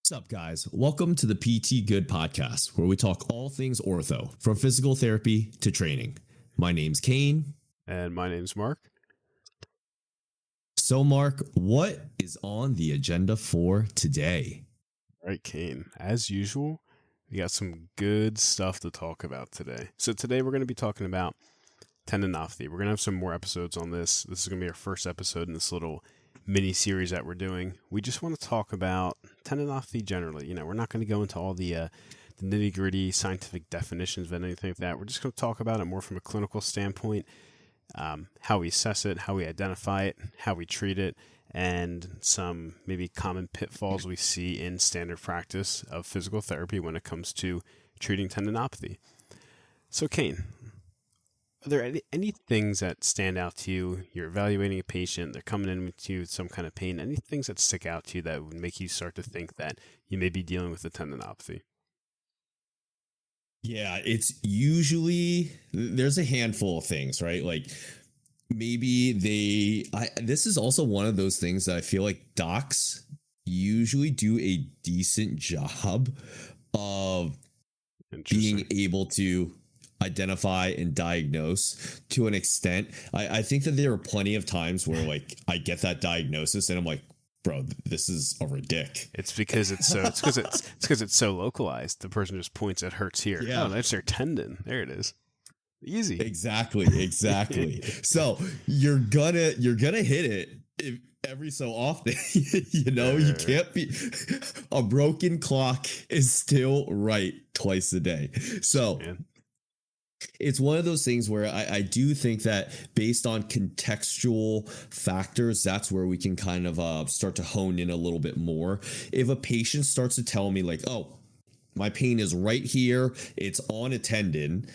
What's up, guys? Welcome to the PT Good podcast, where we talk all things ortho, from physical therapy to training. My name's Kane. And my name's Mark. So, Mark, what is on the agenda for today? All right, Kane. As usual, we got some good stuff to talk about today. So today we're going to be talking about tendinopathy. We're going to have some more episodes on this. This is going to be our first episode in this little mini series that we're doing. We just want to talk about tendinopathy generally. You know, we're not going to go into all the nitty gritty scientific definitions of anything like that. We're just going to talk about it more from a clinical standpoint, how we assess it, how we identify it, how we treat it, and some maybe common pitfalls we see in standard practice of physical therapy when it comes to treating tendinopathy. So, Kane, are there any things that stand out to you? You're evaluating a patient, they're coming in with you with some kind of pain. Any things that stick out to you that would make you start to think that you may be dealing with a tendinopathy? Yeah, it's usually, there's a handful of things, right? Like maybe this is also one of those things that I feel like docs usually do a decent job of being able to identify and diagnose to an extent. I think that there are plenty of times where like I get that diagnosis and I'm like, bro, this is a ridic. It's because it's so localized. The person just points, it hurts here. Yeah. Oh, that's their tendon. There it is. Easy. Exactly. So you're gonna hit it every so often. You can't be, a broken clock is still right twice a day. So it's one of those things where I do think that based on contextual factors, that's where we can kind of start to hone in a little bit more. If a patient starts to tell me like, oh, my pain is right here, it's on a tendon,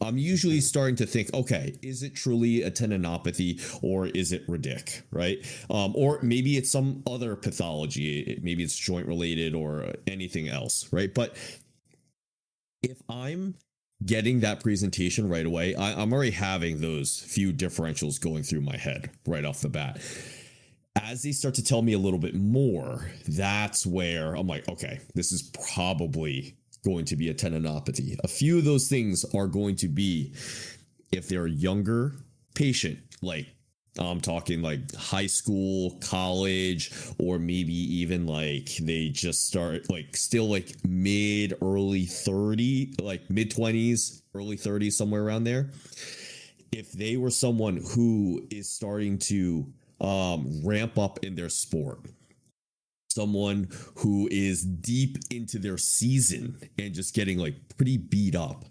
I'm usually starting to think, okay, is it truly a tendinopathy or is it ridic, right? Or maybe it's some other pathology, maybe it's joint related or anything else, right? But if I'm getting that presentation right away, I'm already having those few differentials going through my head right off the bat. As they start to tell me a little bit more, that's where I'm like, okay, this is probably going to be a tendinopathy. A few of those things are going to be, if they're a younger patient, like I'm talking like high school, college, or maybe even like they just start like still like early 30, like mid 20s, early 30s, somewhere around there. If they were someone who is starting to ramp up in their sport, someone who is deep into their season and just getting like pretty beat up.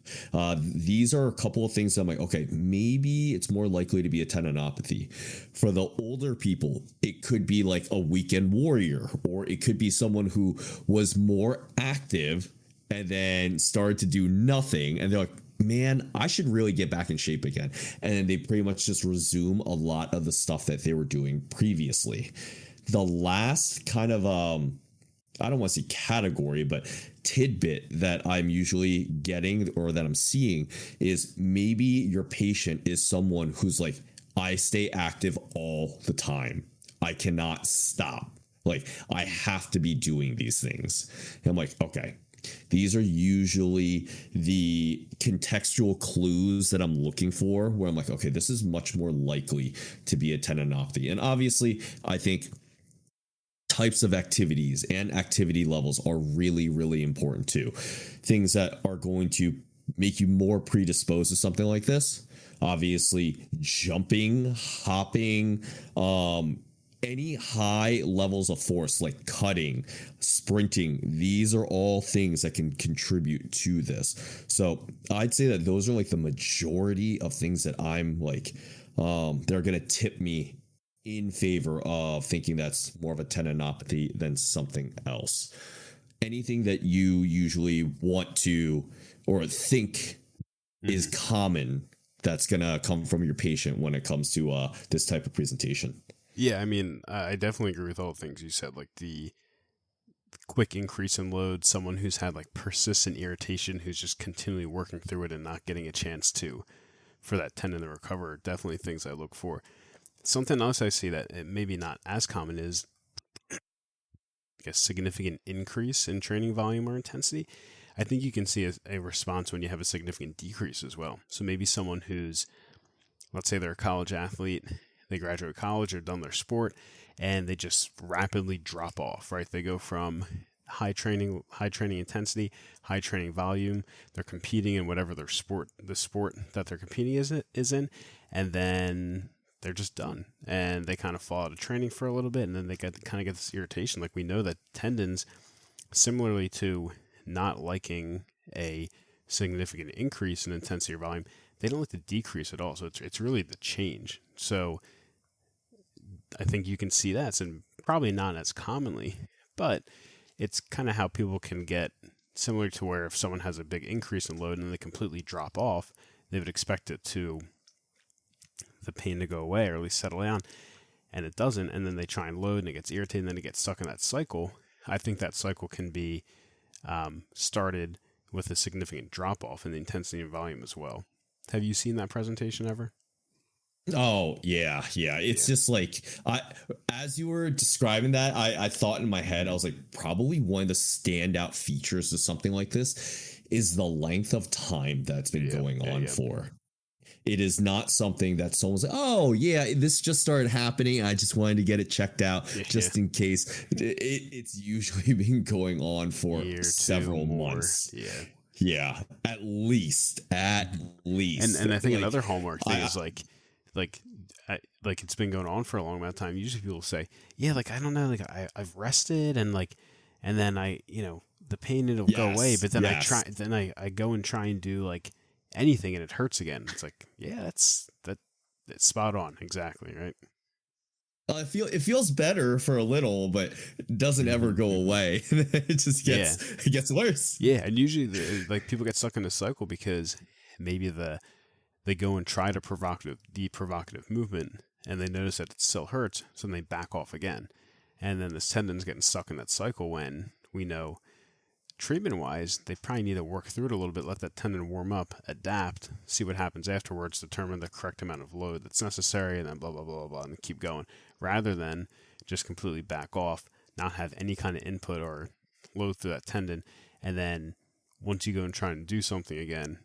These are a couple of things that I'm like, okay, maybe it's more likely to be a tendinopathy. For the older people, it could be like a weekend warrior, or it could be someone who was more active and then started to do nothing. And they're like, man, I should really get back in shape again. And then they pretty much just resume a lot of the stuff that they were doing previously. The last kind of, I don't want to say category, but tidbit that I'm usually getting or that I'm seeing is maybe your patient is someone who's like, I stay active all the time. I cannot stop. Like, I have to be doing these things. And I'm like, okay, these are usually the contextual clues that I'm looking for, where I'm like, okay, this is much more likely to be a tendinopathy. And obviously, I think types of activities and activity levels are really, really important too. Things that are going to make you more predisposed to something like this. Obviously, jumping, hopping, any high levels of force like cutting, sprinting, these are all things that can contribute to this. So I'd say that those are like the majority of things that I'm like, they're going to tip me in favor of thinking that's more of a tendinopathy than something else. Anything that you usually want to or think is common that's going to come from your patient when it comes to this type of presentation? Yeah, I mean, I definitely agree with all the things you said, like the quick increase in load, someone who's had like persistent irritation, who's just continually working through it and not getting a chance for that tendon to recover. Definitely things I look for. Something else I see that it maybe not as common is like a significant increase in training volume or intensity, I think you can see a response when you have a significant decrease as well. So maybe someone who's, let's say they're a college athlete, they graduate college or done their sport, and they just rapidly drop off, right? They go from high training intensity, high training volume. They're competing in whatever the sport that they're competing is in, and then they're just done, and they kind of fall out of training for a little bit, and then they kind of get this irritation. Like we know that tendons, similarly to not liking a significant increase in intensity or volume, they don't like the decrease at all. So it's really the change. So I think you can see that, and probably not as commonly, but it's kind of how people can get similar to where if someone has a big increase in load and they completely drop off, they would expect the pain to go away or at least settle down, and it doesn't, and then they try and load and it gets irritated and then it gets stuck in that cycle. I think that cycle can be started with a significant drop off in the intensity and volume as well. Have you seen that presentation ever? Oh yeah. It's just like as you were describing that, I thought in my head, I was like, probably one of the standout features of something like this is the length of time that's been going on for. It is not something that someone's like, oh yeah, this just started happening. I just wanted to get it checked out just in case. It's usually been going on for several months. Yeah, at least. And I think another hallmark thing is like it's been going on for a long amount of time. Usually people say, yeah, like, I don't know, like I've rested and then the pain, it'll go away. But then I go and try and do like anything and it hurts again. It's like, yeah, it's spot on. Exactly. Right. It feels better for a little, but it doesn't ever go away. It just gets worse. Yeah. And usually like people get stuck in a cycle because maybe they go and try the provocative movement and they notice that it still hurts. So then they back off again. And then the tendon's getting stuck in that cycle when we know treatment wise, they probably need to work through it a little bit, let that tendon warm up, adapt, see what happens afterwards, determine the correct amount of load that's necessary, and then blah, blah, blah, blah, blah, and keep going, rather than just completely back off, not have any kind of input or load through that tendon. And then once you go and try and do something again,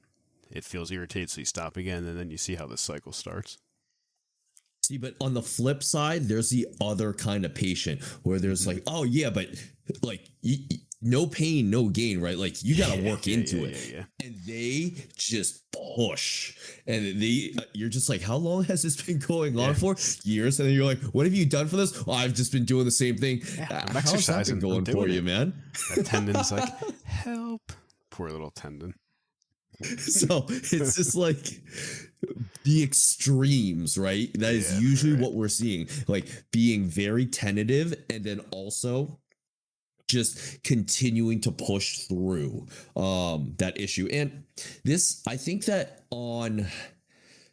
it feels irritated, so you stop again, and then you see how the cycle starts. See, but on the flip side, there's the other kind of patient where there's like, oh yeah, but like no pain, no gain, right? Like you got to work into it, and they just push, and you're just like, how long has this been going on for? Years, and then you're like, what have you done for this? Well, I've just been doing the same thing. I'm exercising, going for you, man. That tendon's like, help, poor little tendon. So it's just like the extremes, right? That is usually what we're seeing, like being very tentative and then also just continuing to push through that issue. And I think that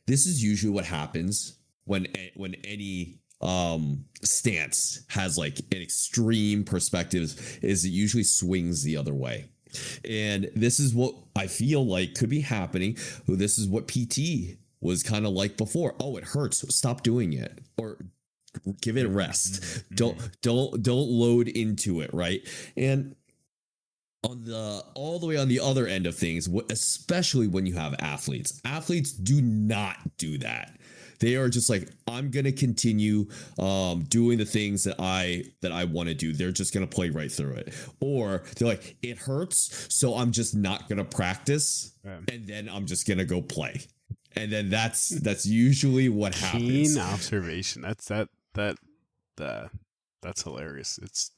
this is usually what happens when any stance has like an extreme perspective, is it usually swings the other way. And this is what I feel like could be happening. This is what PT was kind of like before. Oh, it hurts, stop doing it, or give it a rest. Don't load into it, right? And all the way on the other end of things, especially when you have athletes do not do that. They are just like, I'm going to continue doing the things that I want to do. They're just going to play right through it. Or they're like, it hurts, so I'm just not going to practice. And then I'm just going to go play. And then that's usually what happens. Keen observation. That's hilarious. It's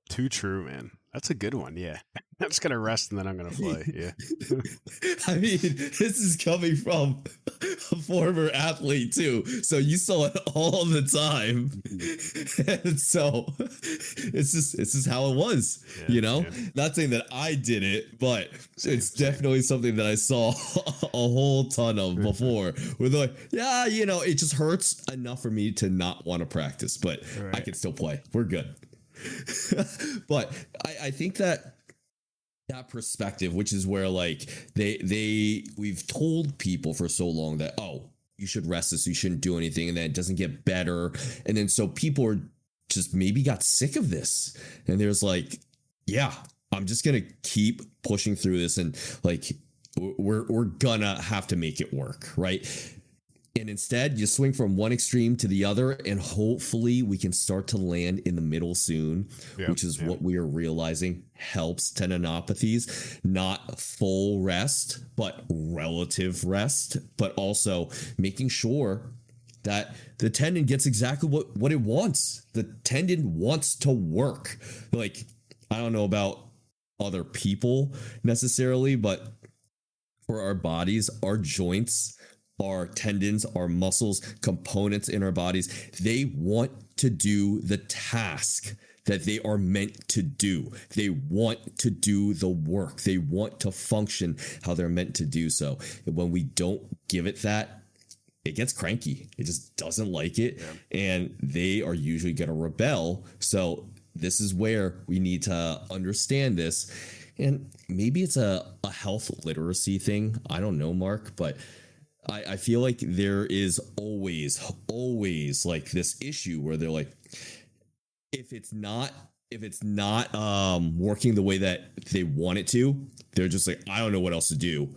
too true, man. That's a good one. Yeah. I'm just going to rest and then I'm going to play. Yeah. I mean, this is coming from a former athlete too. So you saw it all the time. And so it's just how it was, Not saying that I did it, but it's definitely something that I saw a whole ton of before, where they're like, yeah, it just hurts enough for me to not want to practice, but I can still play. We're good. But I think that perspective, which is where like we've told people for so long that, oh, you should rest this, you shouldn't do anything, and then it doesn't get better, and then so people are just maybe got sick of this. And there's like, yeah, I'm just going to keep pushing through this. And like, we're gonna have to make it work. Right. And instead, you swing from one extreme to the other, and hopefully we can start to land in the middle soon, which is what we are realizing helps tendinopathies. Not full rest, but relative rest, but also making sure that the tendon gets exactly what it wants. The tendon wants to work. Like, I don't know about other people necessarily, but for our bodies, our joints, our tendons, our muscles, components in our bodies, they want to do the task that they are meant to do. They want to do the work. They want to function how they're meant to do so. And when we don't give it that, it gets cranky. It just doesn't like it. Yeah. And they are usually going to rebel. So this is where we need to understand this. And maybe it's a health literacy thing. I don't know, Mark, but I feel like there is always like this issue where they're like, if it's not working the way that they want it to, they're just like, I don't know what else to do.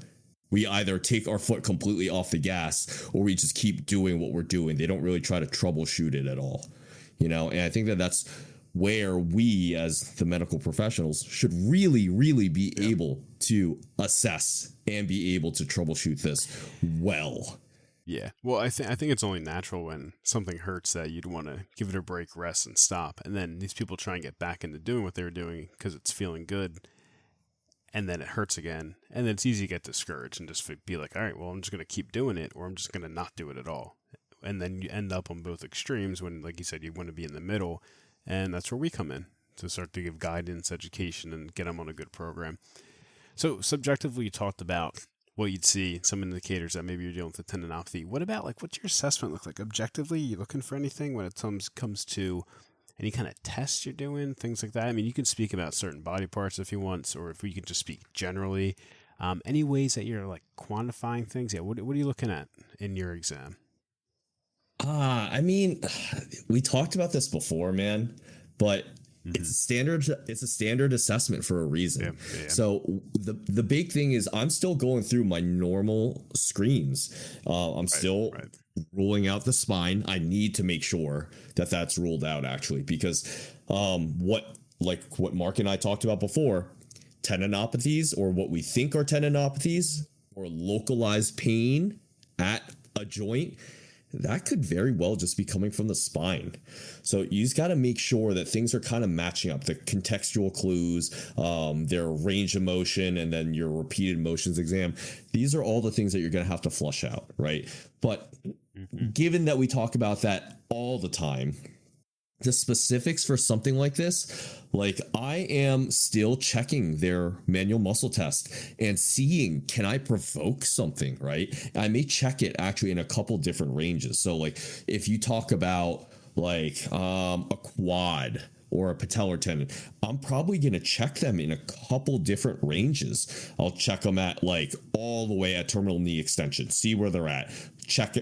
We either take our foot completely off the gas or we just keep doing what we're doing. They don't really try to troubleshoot it at all, you know? And I think that that's where we as the medical professionals should really be able to assess and be able to troubleshoot this well. Yeah. Well, I think it's only natural when something hurts that you'd want to give it a break, rest, and stop. And then these people try and get back into doing what they were doing because it's feeling good. And then it hurts again. And then it's easy to get discouraged and just be like, all right, well, I'm just going to keep doing it, or I'm just going to not do it at all. And then you end up on both extremes when, like you said, you want to be in the middle. And that's where we come in to start to give guidance, education, and get them on a good program. So subjectively, you talked about what you'd see, some indicators that maybe you're dealing with a tendinopathy. What about, like, what's your assessment look like? Objectively, you looking for anything when it comes to any kind of tests you're doing, things like that? I mean, you can speak about certain body parts if you want, or if we could just speak generally. Any ways that you're, like, quantifying things? Yeah, what are you looking at in your exam? I mean, we talked about this before, man, but it's a standard assessment for a reason. Yeah. So the big thing is I'm still going through my normal screens. I'm still ruling out the spine. I need to make sure that that's ruled out, actually, because what Mark and I talked about before, tendinopathies, or what we think are tendinopathies, or localized pain at a joint, that could very well just be coming from the spine. So you just got to make sure that things are kind of matching up. The contextual clues, their range of motion, and then your repeated motions exam. These are all the things that you're going to have to flush out, right? But given that we talk about that all the time, the specifics for something like this, like I am still checking their manual muscle test and seeing, can I provoke something, right? I may check it actually in a couple different ranges. So like if you talk about like a quad or a patellar tendon, I'm probably going to check them in a couple different ranges. I'll check them at like all the way at terminal knee extension, see where they're at. Check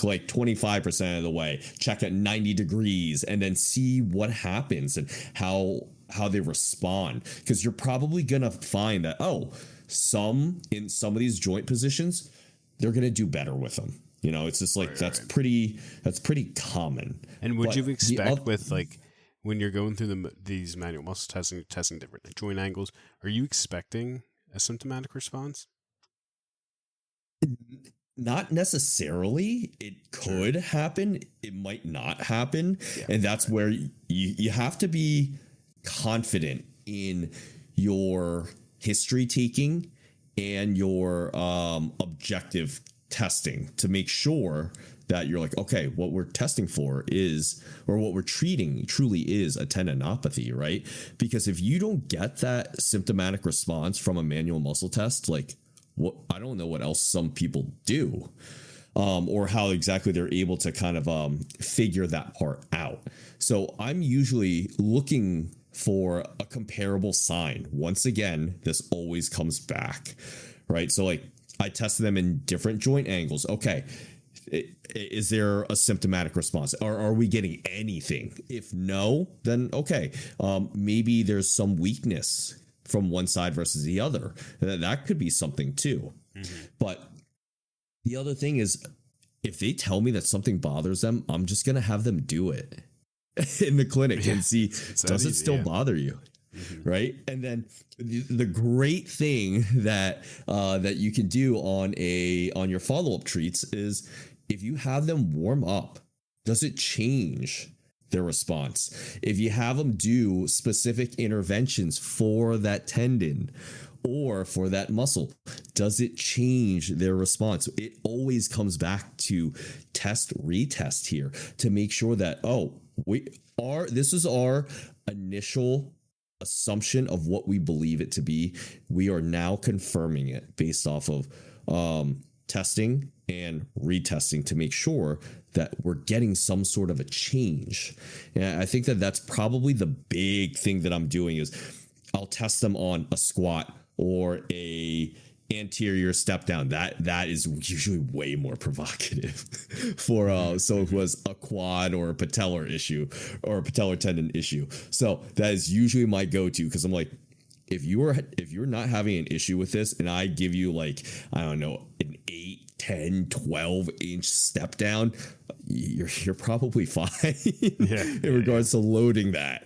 like 25% of the way, check at 90 degrees, and then see what happens and how they respond. Because you're probably going to find that, in some of these joint positions, they're going to do better with them. You know, it's just like, that's pretty common. And would you expect with like, when you're going through these manual muscle testing different joint angles, are you expecting a symptomatic response? Not necessarily. It could happen. It might not happen. Yeah, and that's where you have to be confident in your history taking and your objective testing to make sure that you're like, okay, what we're testing for is, or what we're treating truly is a tendinopathy, right? Because if you don't get that symptomatic response from a manual muscle test, like, I don't know what else some people do, or how exactly they're able to kind of figure that part out. So I'm usually looking for a comparable sign. Once again, this always comes back, right? So like I tested them in different joint angles. Okay, Is there a symptomatic response? Are we getting anything? If no, then okay. Maybe there's some weakness from one side versus the other. That could be something too. Mm-hmm. But the other thing is, if they tell me that something bothers them, I'm just going to have them do it in the clinic and see, does it still bother you? Mm-hmm. Right. And then the great thing that that you can do on your follow-up treats is, if you have them warm up, does it change their response? If you have them do specific interventions for that tendon or for that muscle, does it change their response? It always comes back to test, retest here to make sure that, this is our initial assumption of what we believe it to be. We are now confirming it based off of testing and retesting to make sure that we're getting some sort of a change. And I think that that's probably the big thing that I'm doing is I'll test them on a squat or a anterior step down. That is usually way more provocative for someone who has a quad or a patellar issue or a patellar tendon issue. So that is usually my go-to, because I'm like, if you're not having an issue with this and I give you, like, I don't know, an 8, 10, 12 inch step down, you're probably fine in regards to loading that.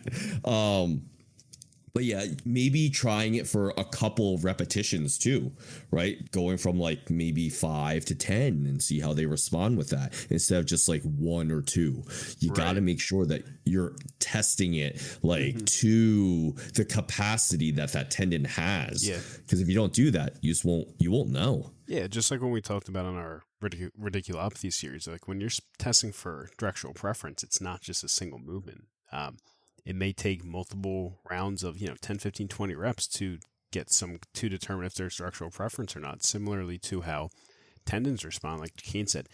But yeah, maybe trying it for a couple of repetitions too, right? Going from like maybe 5 to 10 and see how they respond with that instead of just like 1 or 2. You got to make sure that you're testing it like to the capacity that tendon has. Yeah. Because if you don't do that, you won't know. Yeah, just like when we talked about on our radiculopathy series, like when you're testing for directional preference, it's not just a single movement. It may take multiple rounds of 10, 15, 20 reps to determine if there's structural preference or not. Similarly to how tendons respond, like Kane said,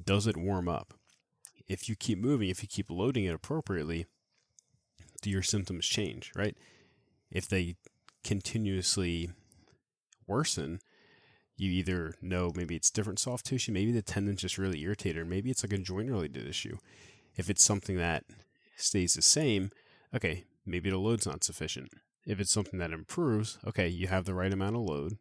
does it warm up? If you keep moving, if you keep loading it appropriately, do your symptoms change, right? If they continuously worsen, you either know maybe it's different soft tissue, maybe the tendon's just really irritated, or maybe it's like a joint-related issue. If it's something that stays the same, okay, maybe the load's not sufficient. If it's something that improves, okay, you have the right amount of load,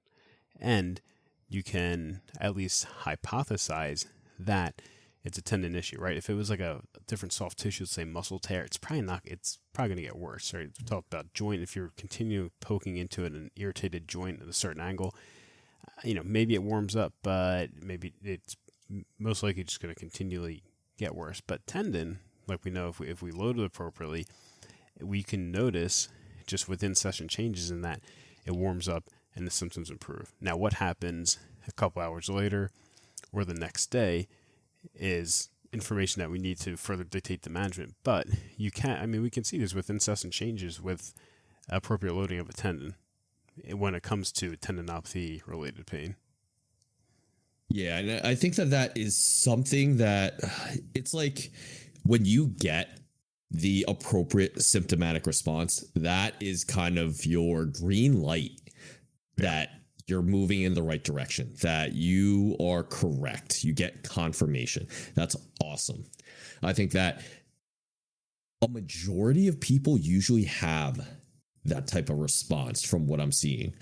and you can at least hypothesize that it's a tendon issue, right? If it was like a different soft tissue, say muscle tear, it's probably going to get worse, right? We talked about joint. If you're continuing poking into an irritated joint at a certain angle, maybe it warms up, but maybe it's most likely just going to continually get worse. But tendon, like we know, if we load it appropriately, we can notice just within session changes in that it warms up and the symptoms improve. Now, what happens a couple hours later or the next day is information that we need to further dictate the management. But we can see this within session changes with appropriate loading of a tendon when it comes to tendinopathy related pain. Yeah, and I think that is something that it's like when you get the appropriate symptomatic response, that is kind of your green light that you're moving in the right direction, that you are correct. You get confirmation. That's awesome. I think that a majority of people usually have that type of response from what I'm seeing.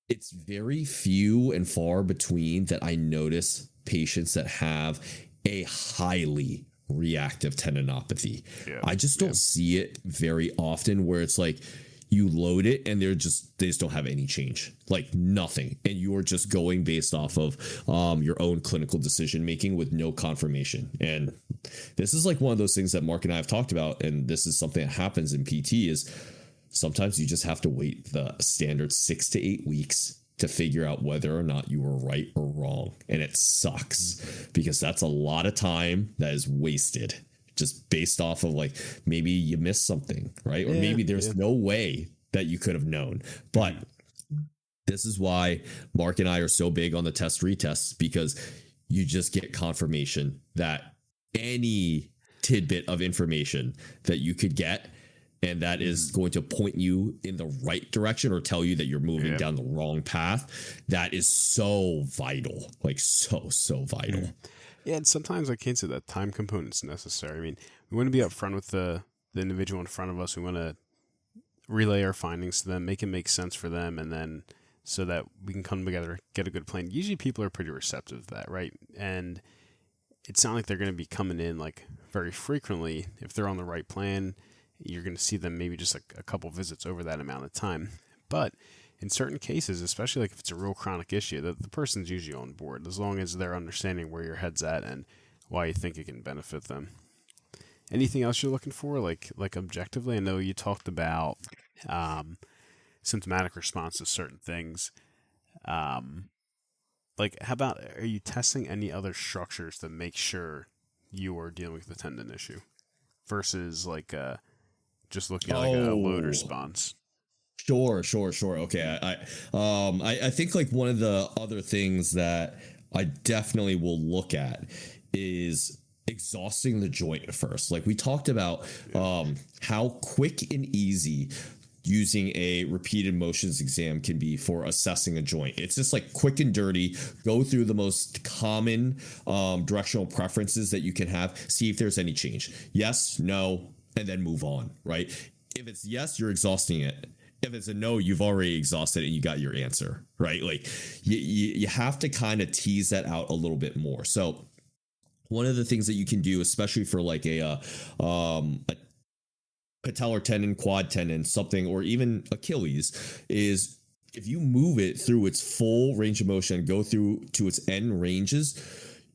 It's very few and far between that I notice patients that have a highly reactive tendinopathy. I just don't see it very often where it's like you load it and they just don't have any change, like nothing, and you are just going based off of your own clinical decision making with no confirmation. And this is like one of those things that Mark and I have talked about, and this is something that happens in PT is sometimes you just have to wait the standard 6 to 8 weeks to figure out whether or not you were right or wrong. And it sucks because that's a lot of time that is wasted just based off of like, maybe you missed something, right? Or maybe there's no way that you could have known. But this is why Mark and I are so big on the test retests, because you just get confirmation that any tidbit of information that you could get, and that is going to point you in the right direction or tell you that you're moving down the wrong path. That is so vital, like so vital. Yeah, and sometimes I can't say that time component's necessary. I mean, we want to be upfront with the individual in front of us. We want to relay our findings to them, make it make sense for them, and then so that we can come together, get a good plan. Usually people are pretty receptive to that, right? And it's not like they're going to be coming in like very frequently. If they're on the right plan, you're going to see them maybe just like a couple visits over that amount of time. But in certain cases, especially like if it's a real chronic issue, the person's usually on board as long as they're understanding where your head's at and why you think it can benefit them. Anything else you're looking for, like objectively? I know you talked about um, symptomatic response to certain things. Um, like, how about are you testing any other structures to make sure you are dealing with the tendon issue versus like just looking at like a load Oh, response? sure. Okay, I think like one of the other things that I definitely will look at is exhausting the joint first. Like we talked about, Yeah. how quick and easy using a repeated motions exam can be for assessing a joint. It's just like quick and dirty. Go through the most common directional preferences that you can have. See if there's any change. Yes, no, and then move on. Right. If it's yes, you're exhausting it. If it's a no, you've already exhausted it and you got your answer. Right. Like you have to kind of tease that out a little bit more. So one of the things that you can do, especially for like a patellar tendon, quad tendon, something, or even Achilles, is if you move it through its full range of motion and go through to its end ranges,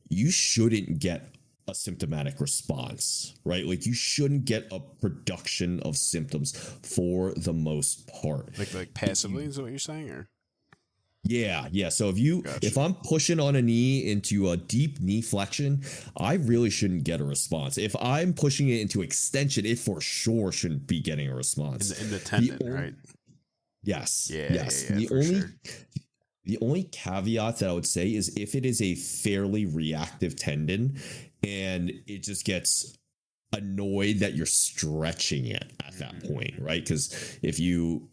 you shouldn't get a symptomatic response, right? Like you shouldn't get a production of symptoms for the most part. Like passively is what you're saying, or Yeah. So if gotcha. I'm pushing on a knee into a deep knee flexion, I really shouldn't get a response. If I'm pushing it into extension, it for sure shouldn't be getting a In response. the The tendon, right? yes. Yeah, for sure. The only caveat that I would say is if it is a fairly reactive tendon and it just gets annoyed that you're stretching it at that point, right? Because if you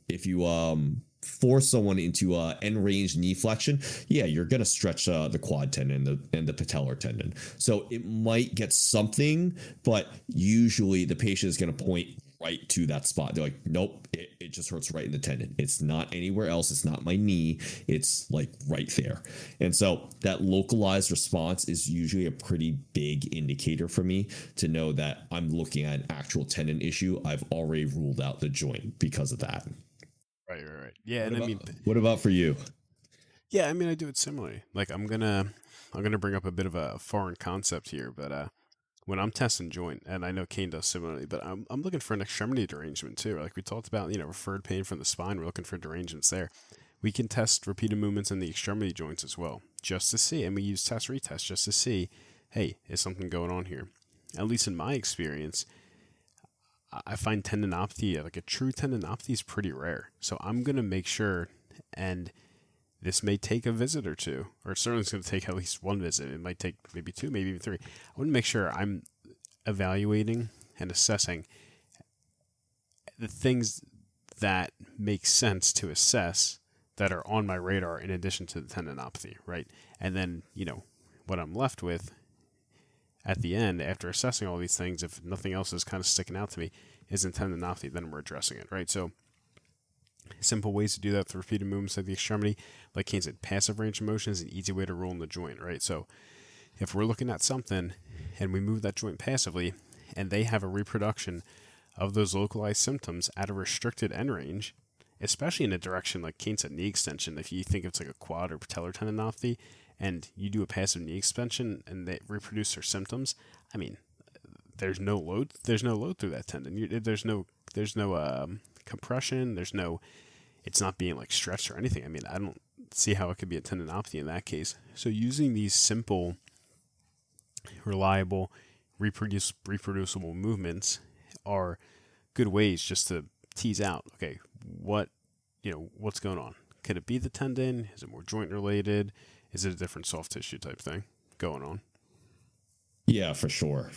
force someone into a end range knee flexion, yeah, you're gonna stretch the quad tendon and the patellar tendon. So it might get something, but usually the patient is gonna point right to that spot. They're like, nope, it just hurts right in the tendon. It's not anywhere else. It's not my knee. It's like right there. And so that localized response is usually a pretty big indicator for me to know that I'm looking at an actual tendon issue. I've already ruled out the joint because of that. Right. Yeah, What and I about mean, what about for you? yeah, I mean, I do it similarly. Like I'm gonna bring up a bit of a foreign concept here, but when I'm testing joint, and I know Kane does similarly, but I'm looking for an extremity derangement too. Like we talked about, referred pain from the spine. We're looking for derangements there. We can test repeated movements in the extremity joints as well, just to see, and we use test retest just to see, hey, is something going on here? At least in my experience, I find tendinopathy, like a true tendinopathy, is pretty rare. So I'm gonna make sure, and this may take a visit or two, or certainly it's going to take at least one visit. It might take maybe two, maybe even three. I want to make sure I'm evaluating and assessing the things that make sense to assess that are on my radar in addition to the tendinopathy, right? And then, what I'm left with at the end, after assessing all these things, if nothing else is kind of sticking out to me, is in tendinopathy, then we're addressing it, right? So, simple ways to do that with repeated movements of the extremity. Like Kane said, passive range of motion is an easy way to rule in the joint, right? So if we're looking at something and we move that joint passively and they have a reproduction of those localized symptoms at a restricted end range, especially in a direction like Kane said, knee extension, if you think it's like a quad or patellar tendinopathy and you do a passive knee extension and they reproduce their symptoms, I mean, there's no load through that tendon. There's no compression. It's not being like stretched or anything. I mean, I don't see how it could be a tendinopathy in that case. So using these simple, reliable, reproducible movements are good ways just to tease out, okay, what's going on? Could it be the tendon? Is it more joint related? Is it a different soft tissue type thing going on? Yeah, for sure.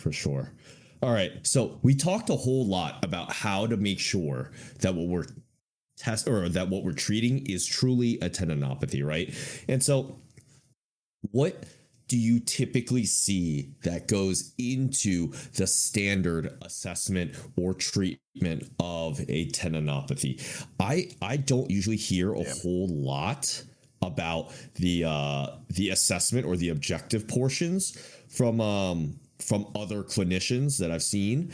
All right. So we talked a whole lot about how to make sure that what we're treating is truly a tendinopathy, right? And so what do you typically see that goes into the standard assessment or treatment of a tendinopathy? I don't usually hear a whole lot about the assessment or the objective portions from other clinicians that I've seen.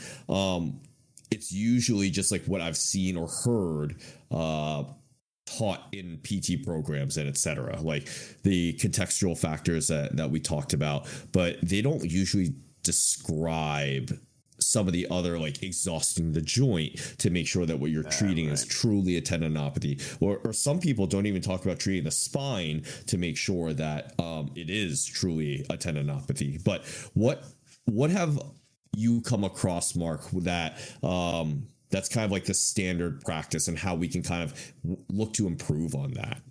It's usually just like what I've seen or heard taught in PT programs and etc. Like the contextual factors that we talked about, but they don't usually describe some of the other, like exhausting the joint to make sure that what you're treating is truly a tendinopathy, or some people don't even talk about treating the spine to make sure that it is truly a tendinopathy. But what have you come across, Mark, that that's kind of like the standard practice and how we can kind of look to improve on that?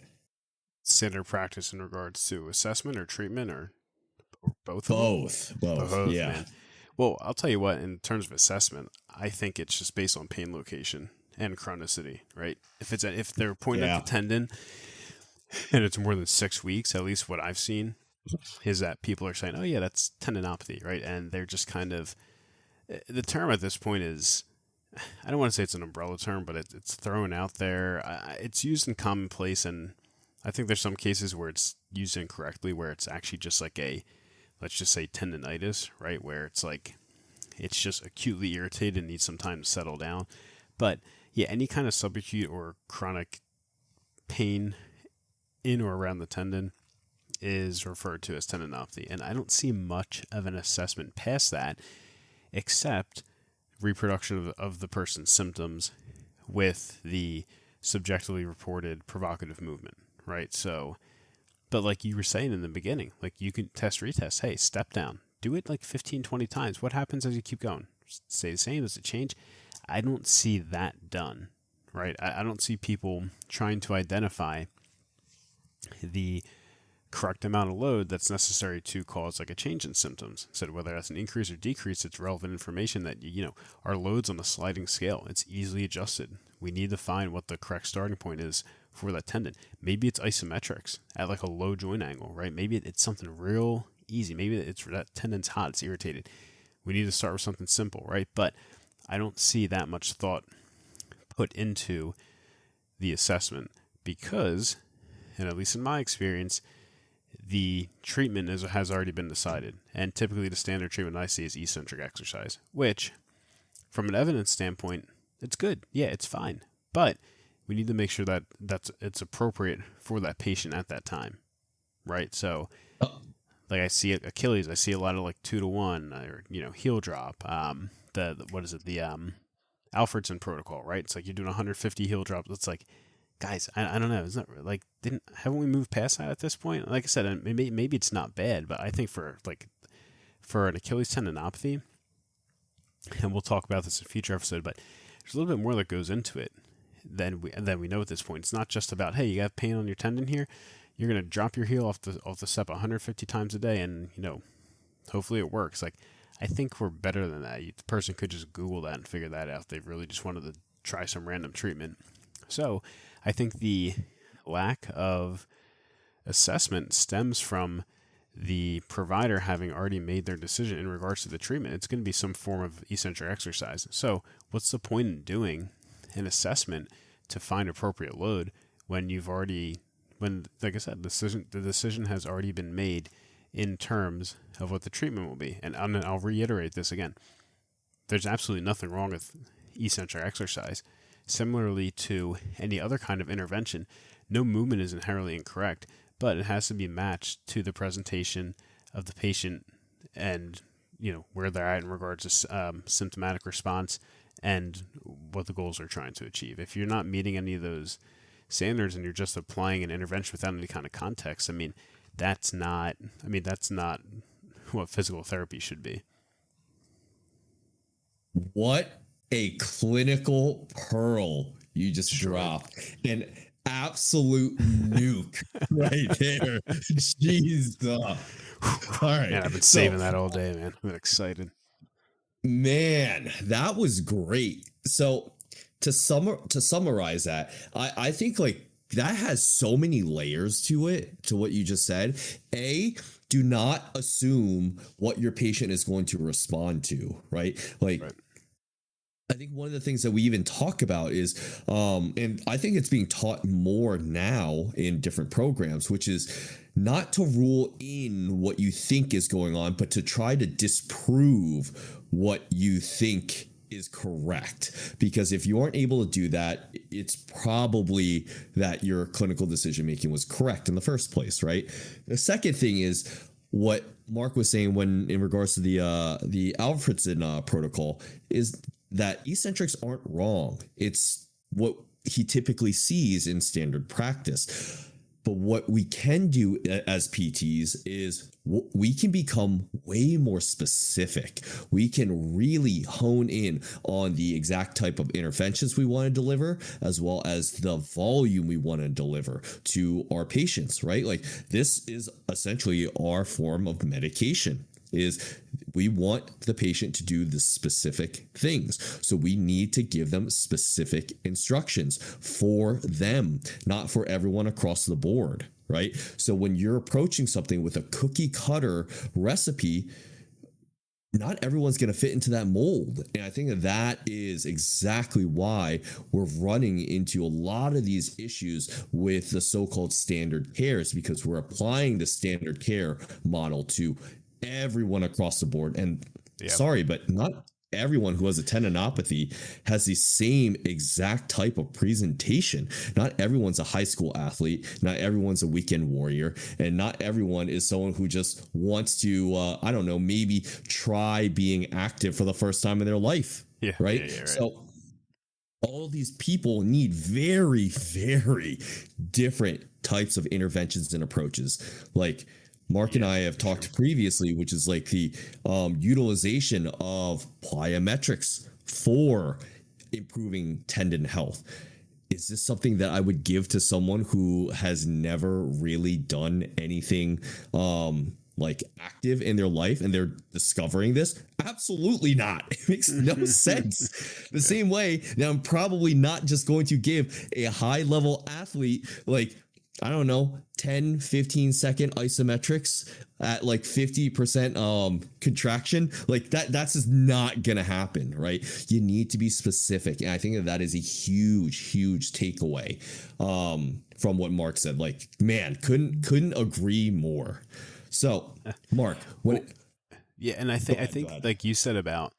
Standard practice in regards to assessment or treatment, or both of them? Both, yeah. Man. Well, I'll tell you what, in terms of assessment, I think it's just based on pain location and chronicity, right? If they're pointing at the tendon and it's more than 6 weeks, at least what I've seen is that people are saying, oh yeah, that's tendinopathy, right? And they're just kind of, the term at this point is, I don't want to say it's an umbrella term, but it's thrown out there. It's used in commonplace, and I think there's some cases where it's used incorrectly, where it's actually just like let's just say tendinitis, right? Where it's like, it's just acutely irritated and needs some time to settle down. But yeah, any kind of subacute or chronic pain in or around the tendon is referred to as tendinopathy. And I don't see much of an assessment past that, except reproduction of the person's symptoms with the subjectively reported provocative movement, right? So, but like you were saying in the beginning, like you can retest. Hey, step down. Do it like 15, 20 times. What happens as you keep going? Stay the same? Does it change? I don't see that done, right? I don't see people trying to identify the correct amount of load that's necessary to cause like a change in symptoms. So whether that's an increase or decrease, it's relevant information that, our load's on a sliding scale. It's easily adjusted. We need to find what the correct starting point is for that tendon. Maybe it's isometrics at like a low joint angle, right? Maybe it's something real easy. Maybe it's that tendon's hot, it's irritated. We need to start with something simple, right? But I don't see that much thought put into the assessment because, and at least in my experience, the treatment has already been decided. And typically the standard treatment I see is eccentric exercise, which from an evidence standpoint, it's good. Yeah, it's fine. But we need to make sure that it's appropriate for that patient at that time, right? So, like I see Achilles, I see a lot of like 2-to-1 or heel drop. The Alfredson protocol, right? It's like you're doing 150 heel drops. It's like, guys, I don't know. It's not like haven't we moved past that at this point? Like I said, maybe it's not bad, but I think for an Achilles tendinopathy, and we'll talk about this in a future episode, but there's a little bit more that goes into it than we know at this point. It's not just about, hey, you got pain on your tendon here, you're gonna drop your heel off the step 150 times a day, and hopefully it works. Like, I think we're better than that. The person could just Google that and figure that out if they really just wanted to try some random treatment. So I think the lack of assessment stems from the provider having already made their decision in regards to the treatment. It's going to be some form of eccentric exercise. So what's the point in doing an assessment to find appropriate load when like I said, the decision has already been made in terms of what the treatment will be? And I'll reiterate this again. There's absolutely nothing wrong with eccentric exercise. Similarly to any other kind of intervention, no movement is inherently incorrect, but it has to be matched to the presentation of the patient and where they're at in regards to symptomatic response and what the goals are trying to achieve. If you're not meeting any of those standards and you're just applying an intervention without any kind of context, that's not what physical therapy should be. What a clinical pearl you just dropped. An absolute nuke right there. Jeez. All right. Man, I've been saving that all day, man. I'm excited. Man, that was great. So to summarize that, I think like that has so many layers to it, to what you just said. Do not assume what your patient is going to respond to, right? Like, Right. I think one of the things that we even talk about is, and I think it's being taught more now in different programs, which is not to rule in what you think is going on, but to try to disprove what you think is correct. Because if you aren't able to do that, it's probably that your clinical decision making was correct in the first place, right? The second thing is what Mark was saying when in regards to the Alfredson protocol is that eccentrics aren't wrong. It's what he typically sees in standard practice. But what we can do as PTs is we can become way more specific. We can really hone in on the exact type of interventions we want to deliver, as well as the volume we want to deliver to our patients, right? Like, this is essentially our form of medication. Is we want the patient to do the specific things. So we need to give them specific instructions for them, not for everyone across the board, right? So when you're approaching something with a cookie cutter recipe, not everyone's going to fit into that mold. And I think that is exactly why we're running into a lot of these issues with the so-called standard cares, because we're applying the standard care model to everyone across the board. And sorry, but not everyone who has a tendinopathy has the same exact type of presentation. Not everyone's a high school athlete. Not everyone's a weekend warrior. And not everyone is someone who just wants to, I don't know, maybe try being active for the first time in their life. Yeah. Right. Right. So all of these people need very, very different types of interventions and approaches. Like, Mark and I have talked previously, which is like the utilization of plyometrics for improving tendon health. Is this something that I would give to someone who has never really done anything like active in their life and they're discovering this? Absolutely not. It makes no sense. The same way, now I'm probably not just going to give a high level athlete like, I don't know, 10, 15 second isometrics at like 50% contraction. Like that's just not going to happen, right? You need to be specific. And I think that is a huge takeaway from what Mark said. Like, man, couldn't agree more. So, Mark, and I think like you said about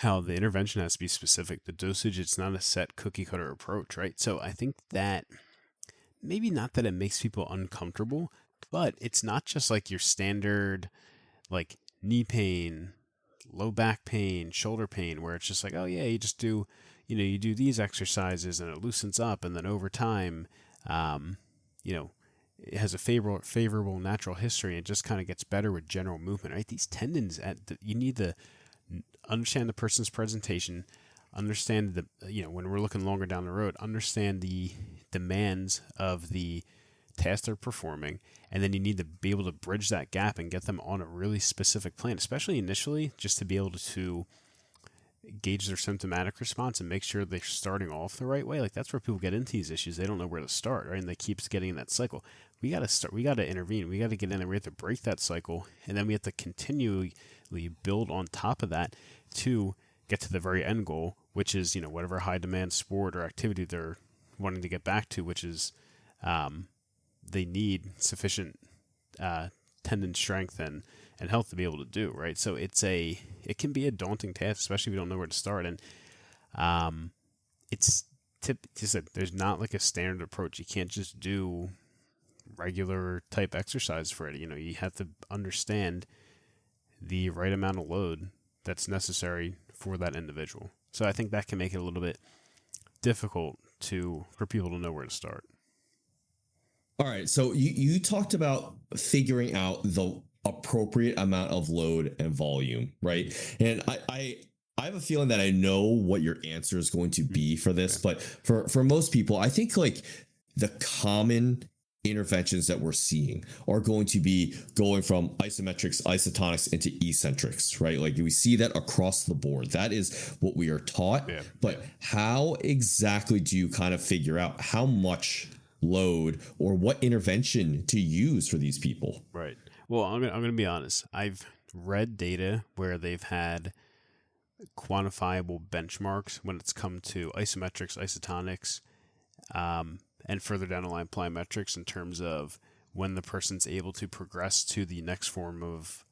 how the intervention has to be specific, the dosage, it's not a set cookie cutter approach, right? So I think that maybe not that it makes people uncomfortable, but it's not just like your standard like knee pain, low back pain, shoulder pain, where it's just like, oh yeah, you just do, you do these exercises and it loosens up, and then over time, it has a favorable natural history and it just kind of gets better with general movement, right? These tendons, you need to understand the person's presentation, understand when we're looking longer down the road, understand the demands of the task they're performing, and then you need to be able to bridge that gap and get them on a really specific plan, especially initially, just to be able to gauge their symptomatic response and make sure they're starting off the right way. Like, that's where people get into these issues. They don't know where to start, right? And they keep getting in that cycle. We got to intervene. We got to get in there. We have to break that cycle, and then we have to continually build on top of that to get to the very end goal, which is, whatever high demand sport or activity they're wanting to get back to, which is they need sufficient tendon strength and health to be able to do, right? So it can be a daunting task, especially if you don't know where to start. And there's not like a standard approach. You can't just do regular type exercise for it. You have to understand the right amount of load that's necessary for that individual. So I think that can make it a little bit difficult for people to know where to start. All right. So you talked about figuring out the appropriate amount of load and volume, right? And I have a feeling that I know what your answer is going to be for this, but for most people, I think like the common interventions that we're seeing are going to be going from isometrics, isotonics into eccentrics, right? Like we see that across the board. That is what we are taught. Yeah. But how exactly do you kind of figure out how much load or what intervention to use for these people? Right. Well, I'm gonna be honest. I've read data where they've had quantifiable benchmarks when it's come to isometrics, isotonics, and further down the line plyometrics in terms of when the person's able to progress to the next form of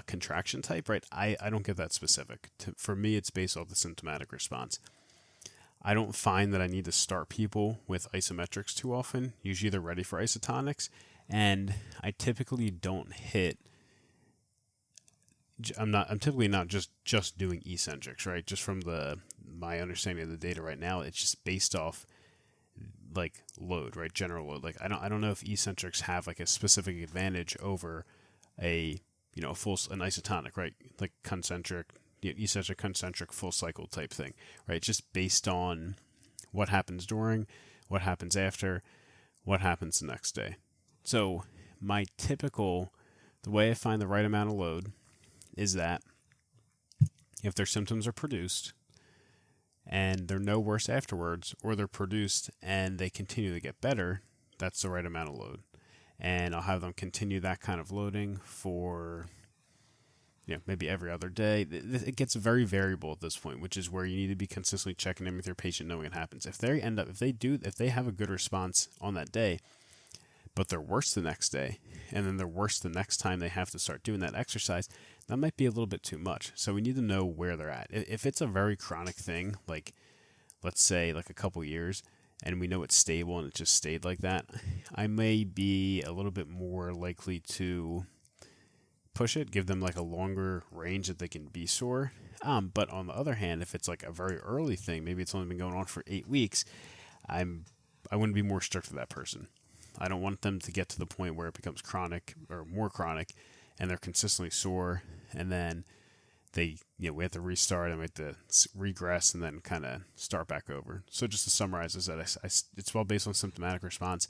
contraction type, right? I don't get that specific. For me, it's based off the symptomatic response. I don't find that I need to start people with isometrics too often. Usually they're ready for isotonics, and I typically don't hit. I'm typically not just doing eccentrics, right? Just from my understanding of the data right now, it's just based off like load, right? General load. Like I don't know if eccentrics have like a specific advantage over an isotonic, right? Like concentric, eccentric, concentric, full cycle type thing, right? Just based on what happens during, what happens after, what happens the next day. So the way I find the right amount of load is that if their symptoms are produced and they're no worse afterwards, or they're produced and they continue to get better, that's the right amount of load. And I'll have them continue that kind of loading for maybe every other day. It gets very variable at this point, which is where you need to be consistently checking in with your patient, knowing it happens. If they have a good response on that day, but they're worse the next day, and then they're worse the next time they have to start doing that exercise, that might be a little bit too much. So we need to know where they're at. If it's a very chronic thing, like let's say like a couple years, and we know it's stable and it just stayed like that, I may be a little bit more likely to push it, give them like a longer range that they can be sore. But on the other hand, if it's like a very early thing, maybe it's only been going on for 8 weeks, I wouldn't be more strict with that person. I don't want them to get to the point where it becomes chronic or more chronic and they're consistently sore, and then we have to restart and we have to regress and then kind of start back over. So just to summarize is that it's well based on symptomatic response.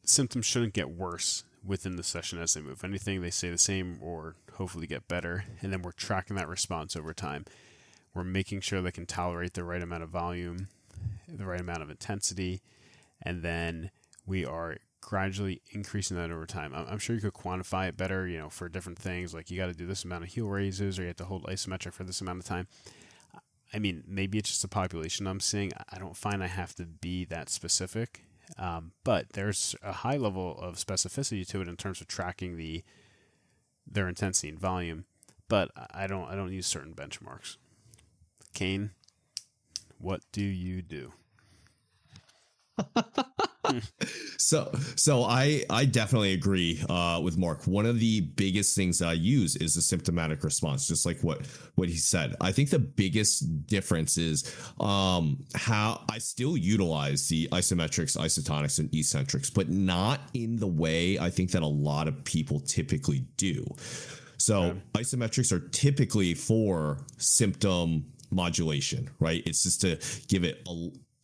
Symptoms shouldn't get worse within the session as they move. If anything, they stay the same or hopefully get better, and then we're tracking that response over time. We're making sure they can tolerate the right amount of volume, the right amount of intensity, and then we are gradually increasing that over time. I'm sure you could quantify it better, for different things. Like you got to do this amount of heel raises, or you have to hold isometric for this amount of time. I mean, maybe it's just the population I'm seeing. I don't find I have to be that specific, but there's a high level of specificity to it in terms of tracking their intensity and volume. But I don't use certain benchmarks. Kane, what do you do? So I definitely agree with Mark. One of the biggest things that I use is the symptomatic response, just like what he said. I think the biggest difference is how I still utilize the isometrics, isotonics, and eccentrics, but not in the way I think that a lot of people typically do. So isometrics are typically for symptom modulation, right? It's just to give it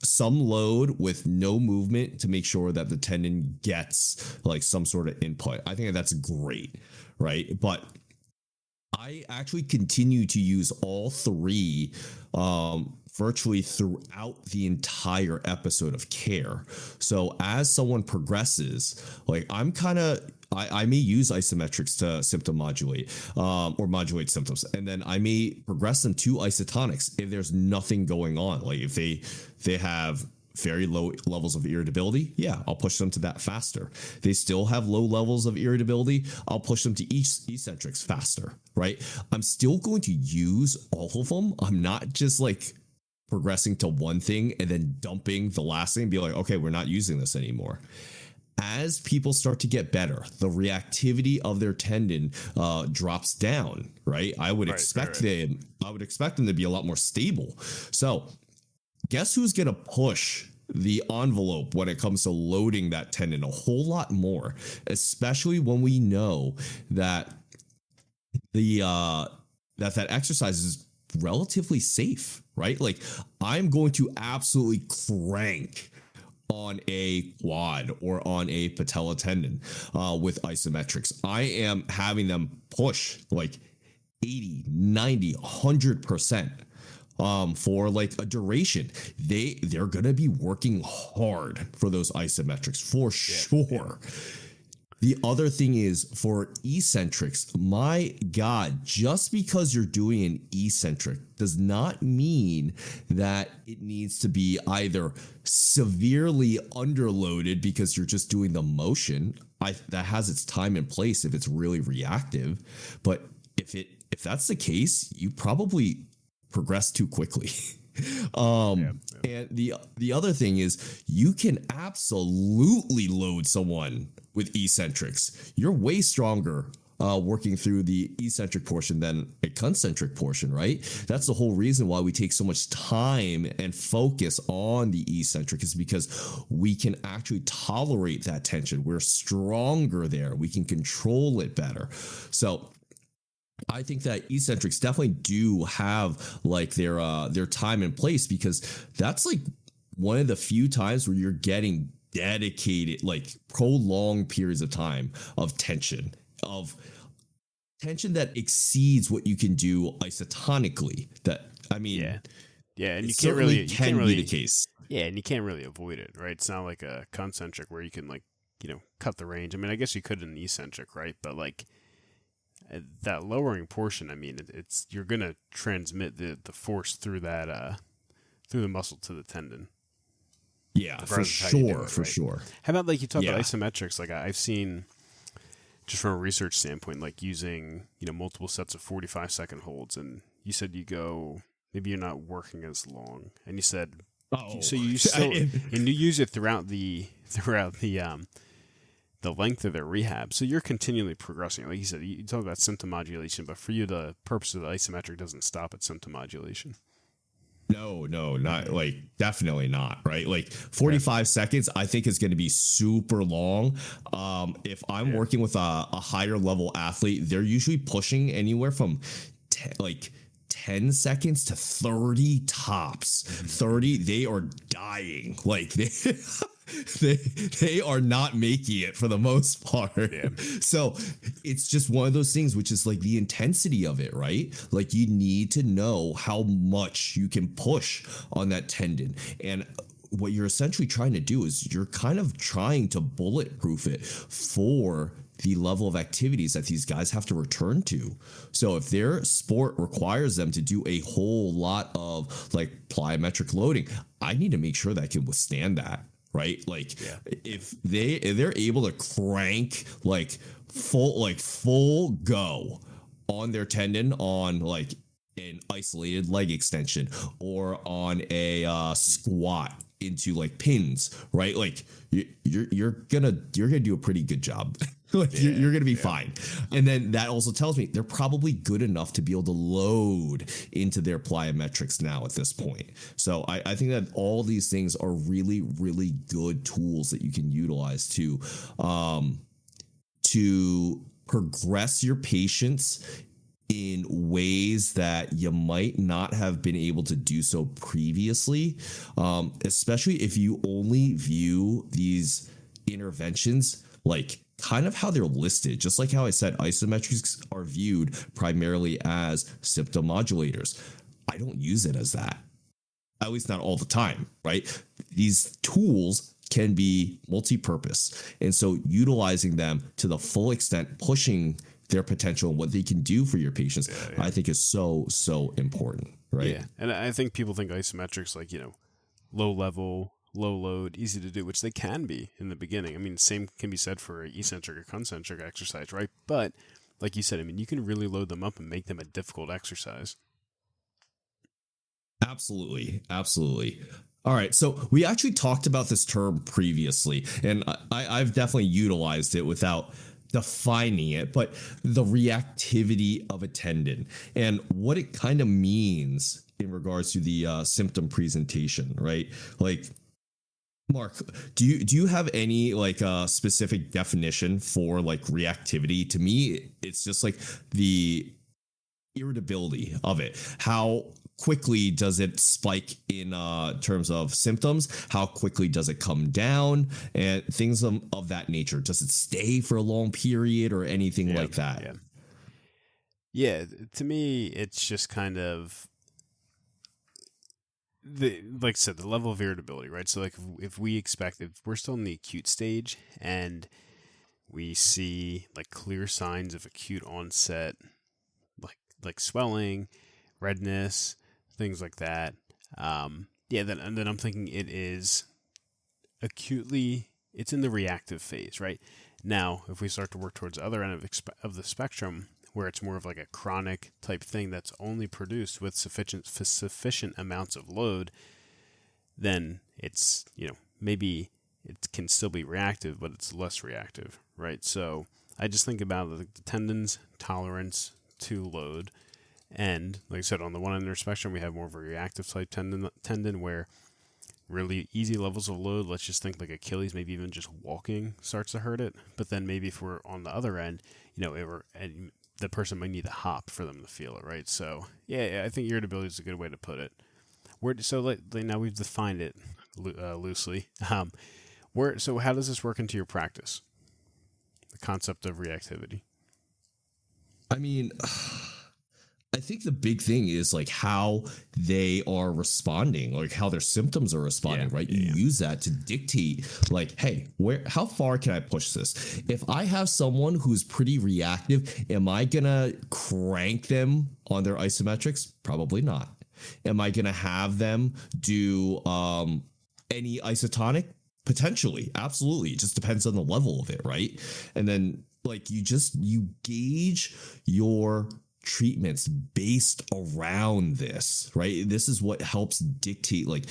some load with no movement to make sure that the tendon gets like some sort of input. I think that's great, right? But I actually continue to use all three virtually throughout the entire episode of care. So as someone progresses, like I may use isometrics to symptom modulate or modulate symptoms, and then I may progress them to isotonics if there's nothing going on. Like if they have very low levels of irritability, yeah, I'll push them to that faster. They still have low levels of irritability, I'll push them to eccentrics faster, right? I'm still going to use all of them. I'm not just like progressing to one thing and then dumping the last thing and be like, okay, we're not using this anymore. As people start to get better, the reactivity of their tendon drops down, right? I would expect them to be a lot more stable. So guess who's going to push the envelope when it comes to loading that tendon a whole lot more, especially when we know that that exercise is relatively safe, right? Like I'm going to absolutely crank on a quad or on a patella tendon with isometrics. I am having them push like 80, 90, 100% for like a duration. They're going to be working hard for those isometrics for sure. The other thing is for eccentrics, my God, just because you're doing an eccentric does not mean that it needs to be either severely underloaded because you're just doing the motion. That has its time and place if it's really reactive. But if that's the case, you probably progress too quickly. And the other thing is you can absolutely load someone with eccentrics. You're way stronger working through the eccentric portion than a concentric portion, right? That's the whole reason why we take so much time and focus on the eccentric, is because we can actually tolerate that tension. We're stronger there. We can control it better. So I think that eccentrics definitely do have like their time and place, because that's like one of the few times where you're getting dedicated, like prolonged periods of time of tension that exceeds what you can do isotonically. That, I mean, and you can't really be the case. Yeah, and you can't really avoid it, right? It's not like a concentric where you can like, cut the range. I mean, I guess you could in an eccentric, right? But like that lowering portion, I mean, it's you're gonna transmit the force through that through the muscle to the tendon. Yeah, for sure, for sure. How about like you talk about isometrics? Like I've seen, just from a research standpoint, like using multiple sets of 45-second holds, and you said you go, maybe you're not working as long, and you said, so you still and you use it throughout the length of their rehab, so you're continually progressing. Like you said, you talk about symptom modulation, but for you, the purpose of the isometric doesn't stop at symptom modulation. No, not like, definitely not, right? Like 45 seconds, I think is going to be super long. If I'm working with a higher level athlete, they're usually pushing anywhere from 10 seconds to 30 tops. 30, they are dying. Like they are not making it for the most part. Yeah. So it's just one of those things, which is like the intensity of it, right? Like you need to know how much you can push on that tendon. And what you're essentially trying to do is you're kind of trying to bulletproof it for the level of activities that these guys have to return to. So if their sport requires them to do a whole lot of like plyometric loading, I need to make sure that I can withstand that. Right? Like if they're able to crank like full go on their tendon on like an isolated leg extension or on a squat into like pins, right? Like you're gonna do a pretty good job. Like you're gonna be fine. And then that also tells me they're probably good enough to be able to load into their plyometrics now at this point. So I think that all these things are really, really good tools that you can utilize to progress your patients in ways that you might not have been able to do so previously, especially if you only view these interventions like kind of how they're listed. Just like how I said, isometrics are viewed primarily as symptom modulators. I don't use it as that, at least not all the time, right? These tools can be multi-purpose. And so utilizing them to the full extent, pushing their potential and what they can do for your patients, I think is so important, right? Yeah, and I think people think isometrics like, low level, low load, easy to do, which they can be in the beginning. I mean, same can be said for eccentric or concentric exercise, right? But like you said, I mean, you can really load them up and make them a difficult exercise. Absolutely. All right, so we actually talked about this term previously, and I've definitely utilized it without defining it, but the reactivity of a tendon and what it kind of means in regards to the symptom presentation, right? Like, Mark, do you have any like specific definition for like reactivity? To me, it's just like the irritability of it, how quickly does it spike in terms of symptoms? How quickly does it come down? And things of that nature. Does it stay for a long period or anything like that? Yeah. Yeah, to me, it's just kind of like I said, the level of irritability, right? So, like, if we're still in the acute stage and we see like clear signs of acute onset, like swelling, redness, things like that. Then I'm thinking it is acutely. It's in the reactive phase, right? Now, if we start to work towards the other end of the spectrum, where it's more of like a chronic type thing that's only produced with sufficient amounts of load, then it's, maybe it can still be reactive, but it's less reactive, right? So I just think about the tendon's tolerance to load. And like I said, on the one end of the spectrum, we have more of a reactive type tendon where really easy levels of load, let's just think like Achilles, maybe even just walking starts to hurt it. But then maybe if we're on the other end, the person might need a hop for them to feel it, right? So yeah, I think irritability is a good way to put it. Now we've defined it loosely. So how does this work into your practice? The concept of reactivity. I mean, I think the big thing is like how they are responding, like how their symptoms are responding, right? You use that to dictate like, hey, how far can I push this? If I have someone who's pretty reactive, am I going to crank them on their isometrics? Probably not. Am I going to have them do any isotonic? Potentially. Absolutely. It just depends on the level of it, right? And then like you gauge your treatments based around this, right? This is what helps dictate like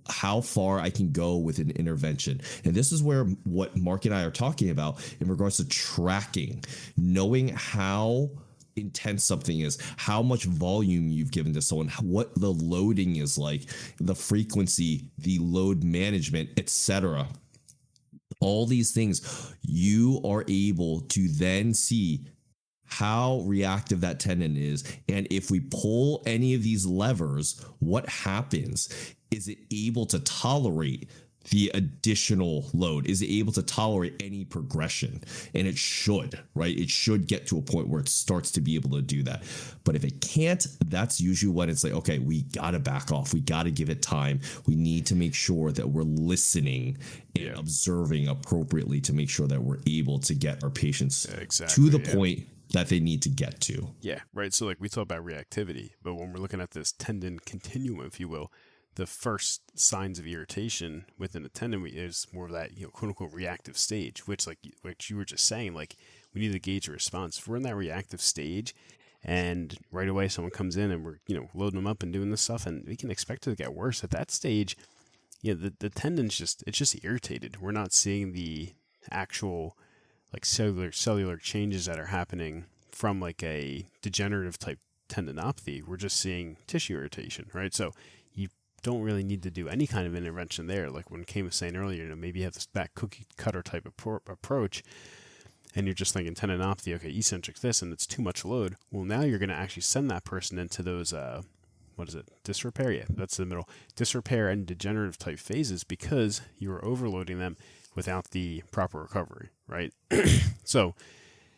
how far I can go with an intervention. And this is where what Mark and I are talking about in regards to tracking, knowing how intense something is, how much volume you've given to someone, what the loading is like, the frequency, the load management, etc. All these things, you are able to then see how reactive that tendon is. And if we pull any of these levers, what happens? Is it able to tolerate the additional load? Is it able to tolerate any progression? And it should, right? It should get to a point where it starts to be able to do that. But if it can't, that's usually when it's like, okay, we got to back off. We got to give it time. We need to make sure that we're listening and observing appropriately to make sure that we're able to get our patients to the point that they need to get to. Yeah, right. So like we talk about reactivity, but when we're looking at this tendon continuum, if you will, the first signs of irritation within a tendon is more of that, quote unquote reactive stage, which you were just saying, like we need to gauge a response. If we're in that reactive stage and right away someone comes in and we're, loading them up and doing this stuff, and we can expect it to get worse at that stage, the tendon's just irritated. We're not seeing the actual like cellular changes that are happening from like a degenerative type tendinopathy. We're just seeing tissue irritation, right? So you don't really need to do any kind of intervention there. Like when Kane was saying earlier, maybe you have that cookie cutter type approach and you're just thinking tendinopathy, okay, eccentric this, and it's too much load. Well, now you're going to actually send that person into those, disrepair? Yeah, that's the middle. Disrepair and degenerative type phases because you are overloading them without the proper recovery, right? So,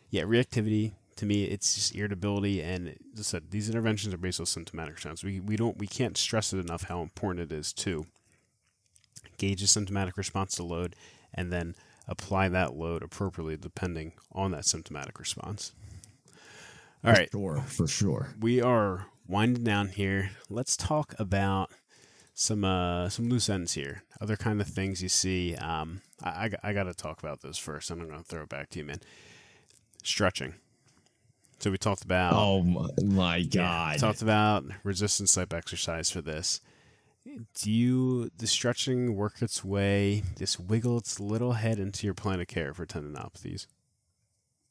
yeah, reactivity, to me, it's just irritability, and as I said, these interventions are based on symptomatic response. We can't stress it enough how important it is to gauge a symptomatic response to load and then apply that load appropriately depending on that symptomatic response. All right. For sure. We are winding down here. Let's talk about some loose ends here. Other kind of things you see. I got to talk about this first, and I'm going to throw it back to you, man. Stretching. So we talked about. Oh my God! Talked about resistance type exercise for this. The stretching work its way, just wiggle its little head into your plan of care for tendinopathies?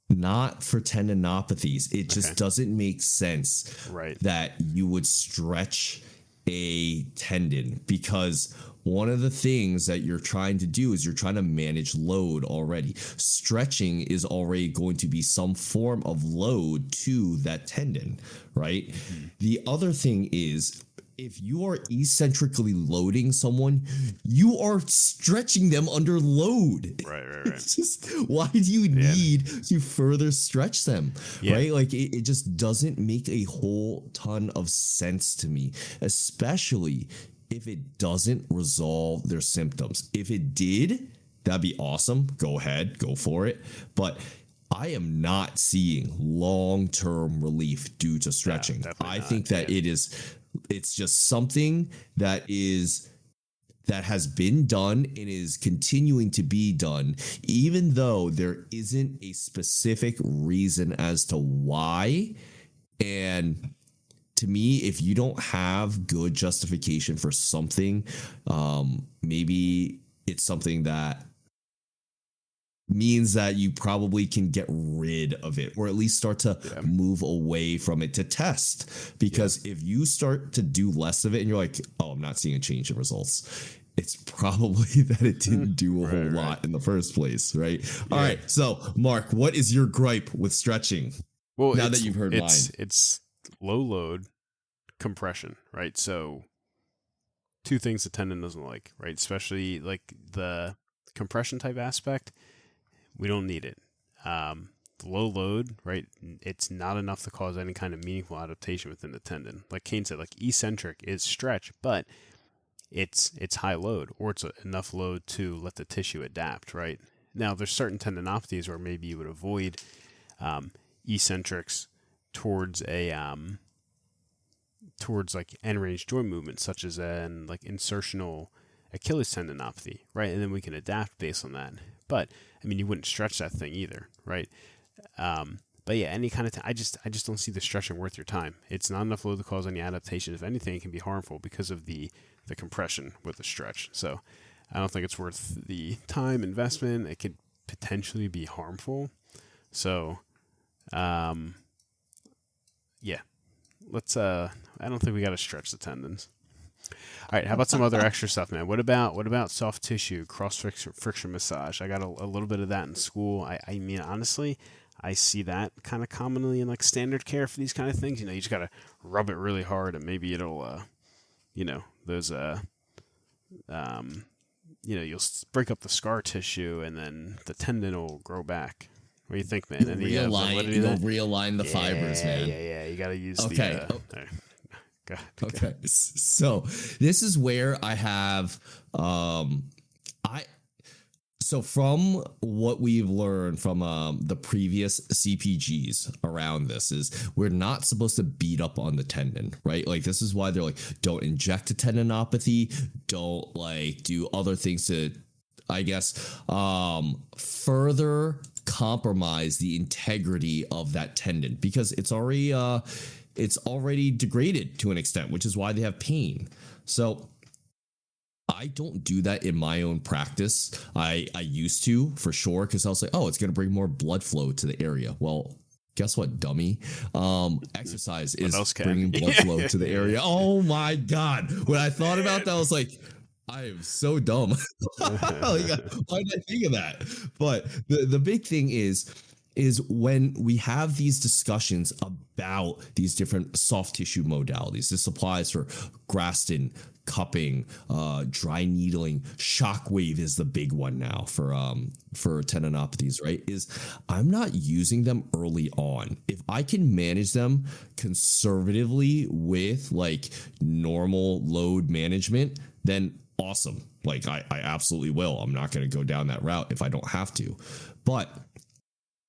Not for tendinopathies. It just doesn't make sense, right, that you would stretch a tendon, because one of the things that you're trying to do is you're trying to manage load already. Stretching is already going to be some form of load to that tendon, right? Mm-hmm. The other thing is if you are eccentrically loading someone, you are stretching them under load. Right. It's just, why do you need to further stretch them? Yeah. Right? Like it just doesn't make a whole ton of sense to me, especially if it doesn't resolve their symptoms. If it did, that'd be awesome. Go ahead, go for it. But I am not seeing long-term relief due to stretching. I think that it's just something that has been done and is continuing to be done, even though there isn't a specific reason as to why. And to me, if you don't have good justification for something, maybe it's something that means that you probably can get rid of it, or at least start to move away from it to test. Because if you start to do less of it and you're like, oh, I'm not seeing a change in results, it's probably that it didn't do a whole lot in the first place, right? All right. So, Mark, what is your gripe with stretching? Well, now that you've heard mine. It's low load compression, right? So two things the tendon doesn't like, right? Especially like the compression type aspect. We don't need it. The low load, right? It's not enough to cause any kind of meaningful adaptation within the tendon. Like Kane said, like eccentric is stretch, but it's high load, or it's enough load to let the tissue adapt, right? Now, there's certain tendinopathies where maybe you would avoid eccentrics towards towards like end range joint movement, such as an like insertional Achilles tendinopathy, right? And then we can adapt based on that. But I mean, you wouldn't stretch that thing either, right? But yeah, any kind of I just don't see the stretching worth your time. It's not enough load to cause any adaptation. If anything, it can be harmful because of the compression with the stretch. So I don't think it's worth the time investment. It could potentially be harmful. So yeah, let's I don't think we got to stretch the tendons. All right, how about some other extra stuff, man? What about soft tissue, cross friction massage? I got a little bit of that in school. I mean, honestly, I see that kind of commonly in like standard care for these kind of things. You know, you just got to rub it really hard and maybe it'll, those, you'll break up the scar tissue and then the tendon will grow back. What do you think, man? Realign the fibers, man. Yeah. You got to use Okay. So this is where I have, so from what we've learned from the previous CPGs around this is we're not supposed to beat up on the tendon, right? Like this is why they're like, don't inject a tendinopathy, don't like do other things to, I guess, further compromise the integrity of that tendon because it's already degraded to an extent, which is why they have pain. So I don't do that in my own practice. I used to, for sure, because I was like, oh, it's going to bring more blood flow to the area. Well, guess what, dummy? Exercise is bringing blood flow to the area. Oh my God. When I thought about that, I was like, I am so dumb. Why did I think of that? But the big thing is when we have these discussions about these different soft tissue modalities. This applies for Graston, cupping, dry needling. Shockwave is the big one now for tendinopathies, right? Is I'm not using them early on. If I can manage them conservatively with like normal load management, then awesome. Like I absolutely will. I'm not going to go down that route if I don't have to. But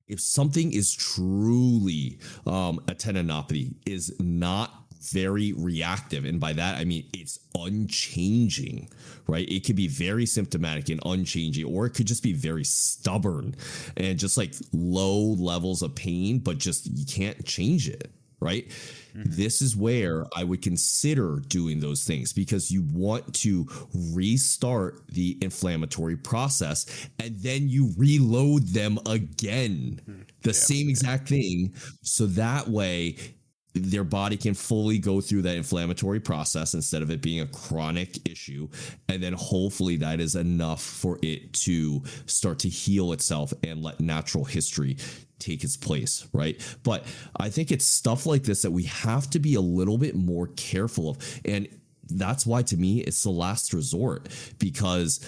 if something is truly a tendinopathy, is not very reactive, and by that I mean it's unchanging, right? It could be very symptomatic and unchanging, or it could just be very stubborn and just like low levels of pain, but just you can't change it, right? This is where I would consider doing those things because you want to restart the inflammatory process and then you reload them again, the same exact thing. So that way their body can fully go through that inflammatory process instead of it being a chronic issue. And then hopefully that is enough for it to start to heal itself and let natural history take its place, right? But I think it's stuff like this that we have to be a little bit more careful of. And that's why to me it's the last resort, because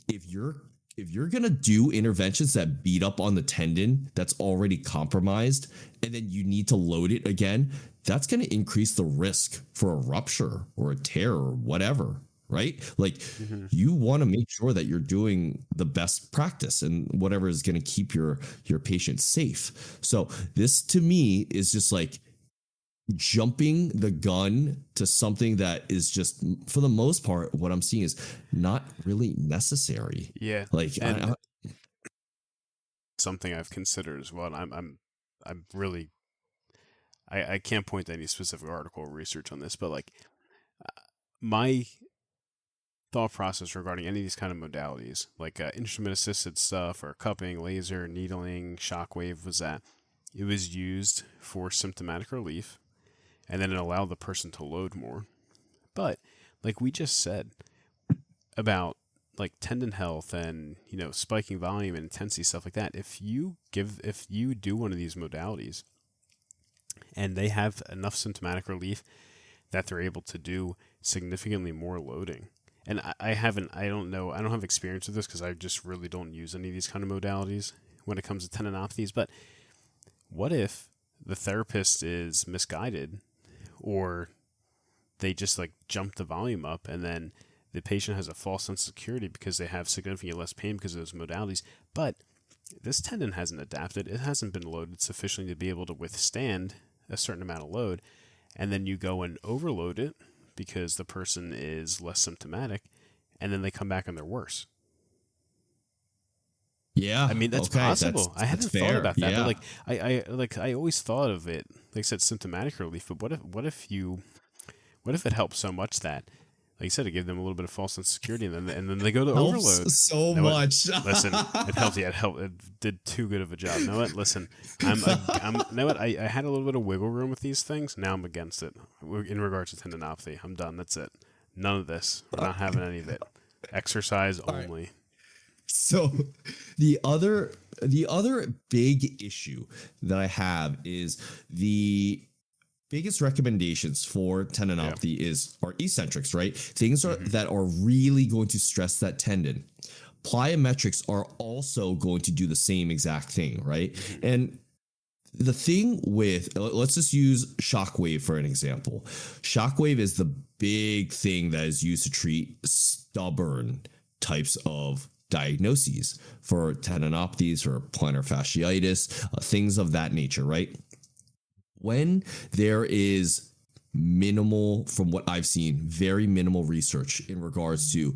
if you're going to do interventions that beat up on the tendon that's already compromised, and then you need to load it again, that's going to increase the risk for a rupture or a tear or whatever, right? Like you want to make sure that you're doing the best practice and whatever is going to keep your patient safe. So this to me is just like jumping the gun to something that is just, for the most part, what I'm seeing is not really necessary. Yeah. Like something I've considered as well. I'm really, I can't point to any specific article or research on this, but like my thought process regarding any of these kind of modalities, like instrument assisted stuff or cupping, laser, needling, shockwave, was that it was used for symptomatic relief, and then it allowed the person to load more. But like we just said about like tendon health and, you know, spiking volume and intensity, stuff like that, if you do one of these modalities and they have enough symptomatic relief that they're able to do significantly more loading. And I don't have experience with this because I just really don't use any of these kind of modalities when it comes to tendinopathies. But what if the therapist is misguided, or they just like jump the volume up, and then the patient has a false sense of security because they have significantly less pain because of those modalities, but this tendon hasn't adapted. It hasn't been loaded sufficiently to be able to withstand a certain amount of load. And then you go and overload it because the person is less symptomatic, and then they come back and they're worse. Yeah, I mean, that's possible. I hadn't thought about that, yeah. but I always thought of it, like I said, symptomatic relief. But what if it helps so much that, like you said, it gave them a little bit of false sense of security, and then they go to Helps overload so much. Listen, it helped. Yeah, it helped. It did too good of a job. You know what? Listen, I'm you know what? I had a little bit of wiggle room with these things. Now I'm against it. In regards to tendinopathy, I'm done. That's it. None of this. We're not having any of it. Exercise only. So the other big issue that I have is the biggest recommendations for tendinopathy are eccentrics, right? Things that are really going to stress that tendon. Plyometrics are also going to do the same exact thing, right? And the thing with, let's just use shockwave for an example. Shockwave is the big thing that is used to treat stubborn types of diagnoses for tendinopathies or plantar fasciitis, things of that nature, right? When there is minimal, from what I've seen, very minimal research in regards to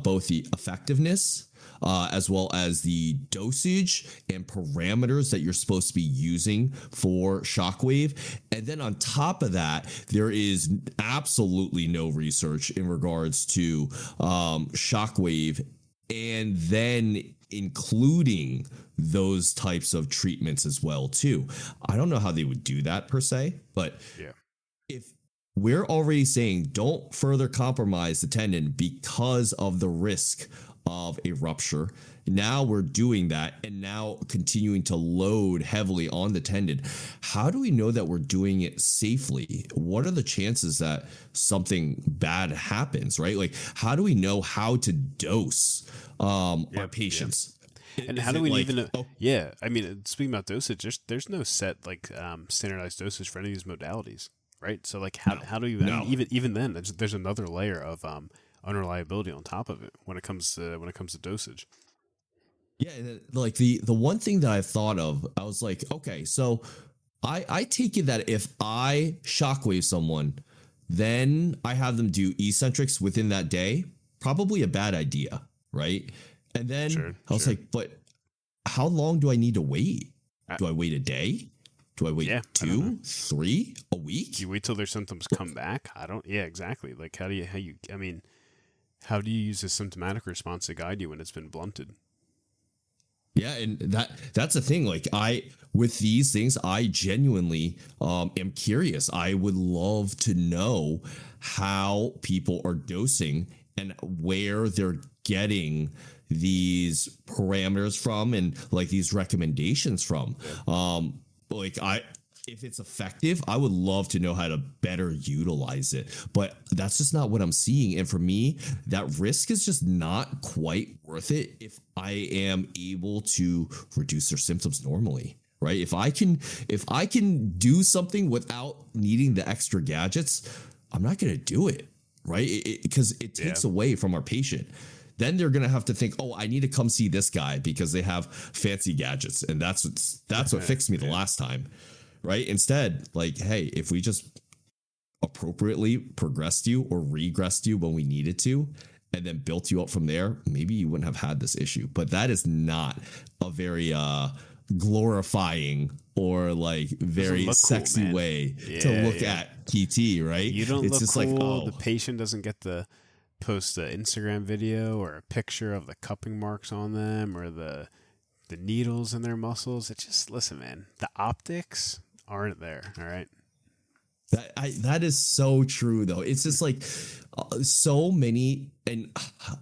both the effectiveness as well as the dosage and parameters that you're supposed to be using for shockwave. And then on top of that, there is absolutely no research in regards to shockwave, and then including those types of treatments as well too. I don't know how they would do that per se, but Yeah. if we're already saying don't further compromise the tendon because of the risk of a rupture, now we're doing that and now continuing to load heavily on the tendon. How do we know that we're doing it safely? What are the chances that something bad happens, right? Like, how do we know how to dose our patients? Yeah. And how do we even know? Yeah, I mean, speaking about dosage, there's no set like standardized dosage for any of these modalities, right? So like, how do you? I mean, even then, there's another layer of unreliability on top of it when it comes to dosage. Yeah, like the one thing that I thought of, I was like, okay, so I take it that if I shockwave someone, then I have them do eccentrics within that day, probably a bad idea, right? And then I was like, but how long do I need to wait? Do I wait a day? Do I wait 2, 3, a week? Do you wait till their symptoms come back? Yeah, exactly. Like how do you use a symptomatic response to guide you when it's been blunted? Yeah, and that's the thing. Like with these things, I genuinely am curious. I would love to know how people are dosing and where they're getting these parameters from and like these recommendations from. Like if it's effective, I would love to know how to better utilize it. But that's just not what I'm seeing. And for me, that risk is just not quite worth it if I am able to reduce their symptoms normally. Right. If I can do something without needing the extra gadgets, I'm not going to do it. Right. Because it takes away from our patient. Then they're going to have to think, oh, I need to come see this guy because they have fancy gadgets. And that's what fixed me the last time. Right. Instead, like, hey, if we just appropriately progressed you or regressed you when we needed to, and then built you up from there, maybe you wouldn't have had this issue. But that is not a very glorifying or like very sexy cool, way to look at PT, right? You don't it's look just cool. like, oh, the patient doesn't get to post an Instagram video or a picture of the cupping marks on them or the needles in their muscles. It's just, listen, man, the optics aren't there. All right. That is so true, though. It's just like so many, and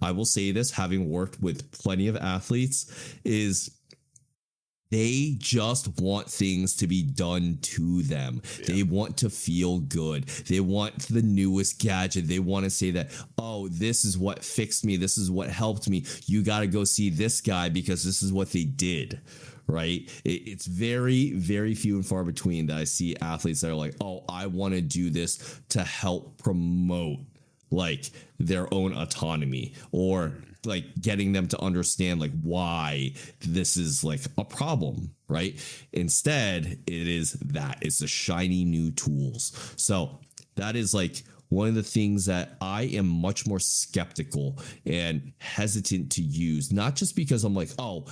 I will say this, having worked with plenty of athletes, is they just want things to be done to them. Yeah. They want to feel good. They want the newest gadget. They want to say that, oh, this is what fixed me. This is what helped me. You got to go see this guy because this is what they did. Right. It's very, very few and far between that I see athletes that are like, oh, I want to do this to help promote like their own autonomy or like getting them to understand like why this is like a problem. Right. Instead, it's the shiny new tools. So that is like one of the things that I am much more skeptical and hesitant to use, not just because I'm like, oh,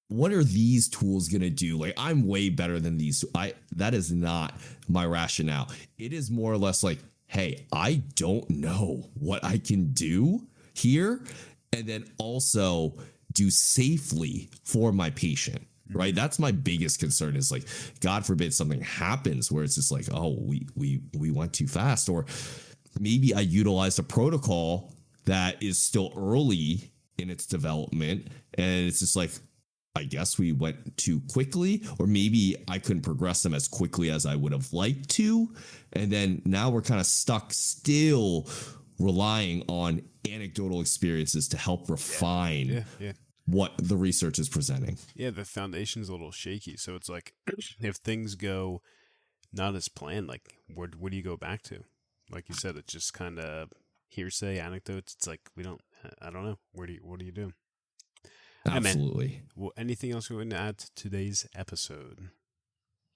what are these tools going to do? Like, I'm way better than these. That is not my rationale. It is more or less like, hey, I don't know what I can do here. And then also do safely for my patient. Right. That's my biggest concern is like, God forbid something happens where it's just like, oh, we went too fast. Or maybe I utilized a protocol that is still early in its development. And it's just like, I guess we went too quickly, or maybe I couldn't progress them as quickly as I would have liked to. And then now we're kind of stuck still relying on anecdotal experiences to help refine what the research is presenting. Yeah, the foundation's a little shaky. So it's like if things go not as planned, like where do you go back to? Like you said, it's just kind of hearsay, anecdotes. It's like I don't know. What do you do? Absolutely. Hey, well, anything else we want to add to today's episode?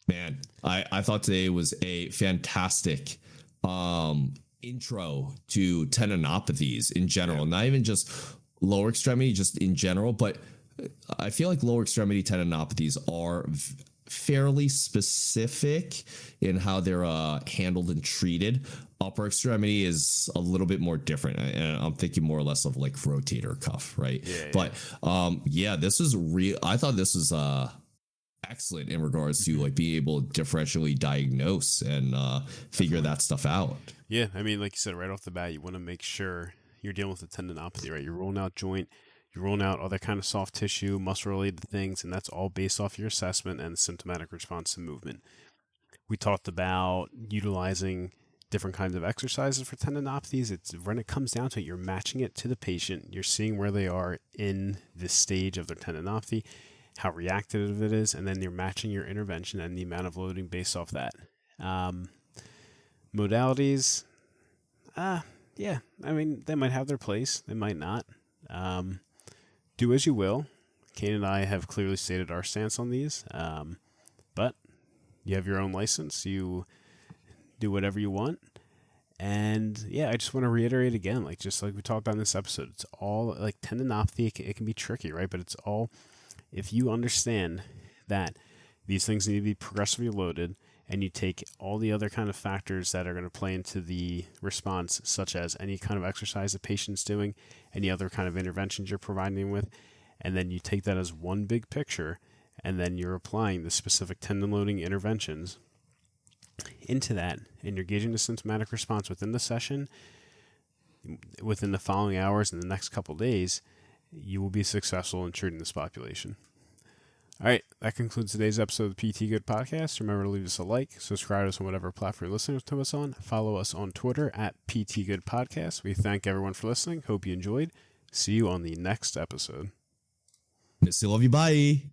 Man, I thought today was a fantastic intro to tendinopathies in general, not even just lower extremity, just in general. But I feel like lower extremity tendinopathies are fairly specific in how they're handled and treated. Upper extremity is a little bit more different, and I'm thinking more or less of like rotator cuff, right? But this is real. I thought this was excellent in regards to like being able to differentially diagnose and figure that stuff out. Yeah, I mean, like you said, right off the bat, you want to make sure you're dealing with a tendinopathy, right? You're rolling out joint, you're rolling out other kind of soft tissue, muscle-related things, and that's all based off your assessment and symptomatic response to movement. We talked about utilizing different kinds of exercises for tendinopathies. It's when it comes down to it, you're matching it to the patient. You're seeing where they are in this stage of their tendinopathy, how reactive it is, and then you're matching your intervention and the amount of loading based off that. Modalities, I mean, they might have their place. They might not. Do as you will. Kane and I have clearly stated our stance on these, but you have your own license. You do whatever you want. And I just want to reiterate again, like just like we talked about in this episode, it's all like tendinopathy. It can be tricky, right? But it's all, if you understand that these things need to be progressively loaded and you take all the other kind of factors that are going to play into the response, such as any kind of exercise the patient's doing, any other kind of interventions you're providing with, and then you take that as one big picture, and then you're applying the specific tendon loading interventions into that, and you're gauging the symptomatic response within the session, within the following hours and the next couple days, you will be successful in treating this population. All right, that concludes today's episode of the PT Good Podcast. Remember to leave us a like, subscribe to us on whatever platform you're listening to us on. Follow us on Twitter at PT Good Podcast. We thank everyone for listening. Hope you enjoyed. See you on the next episode. Still love you. Bye.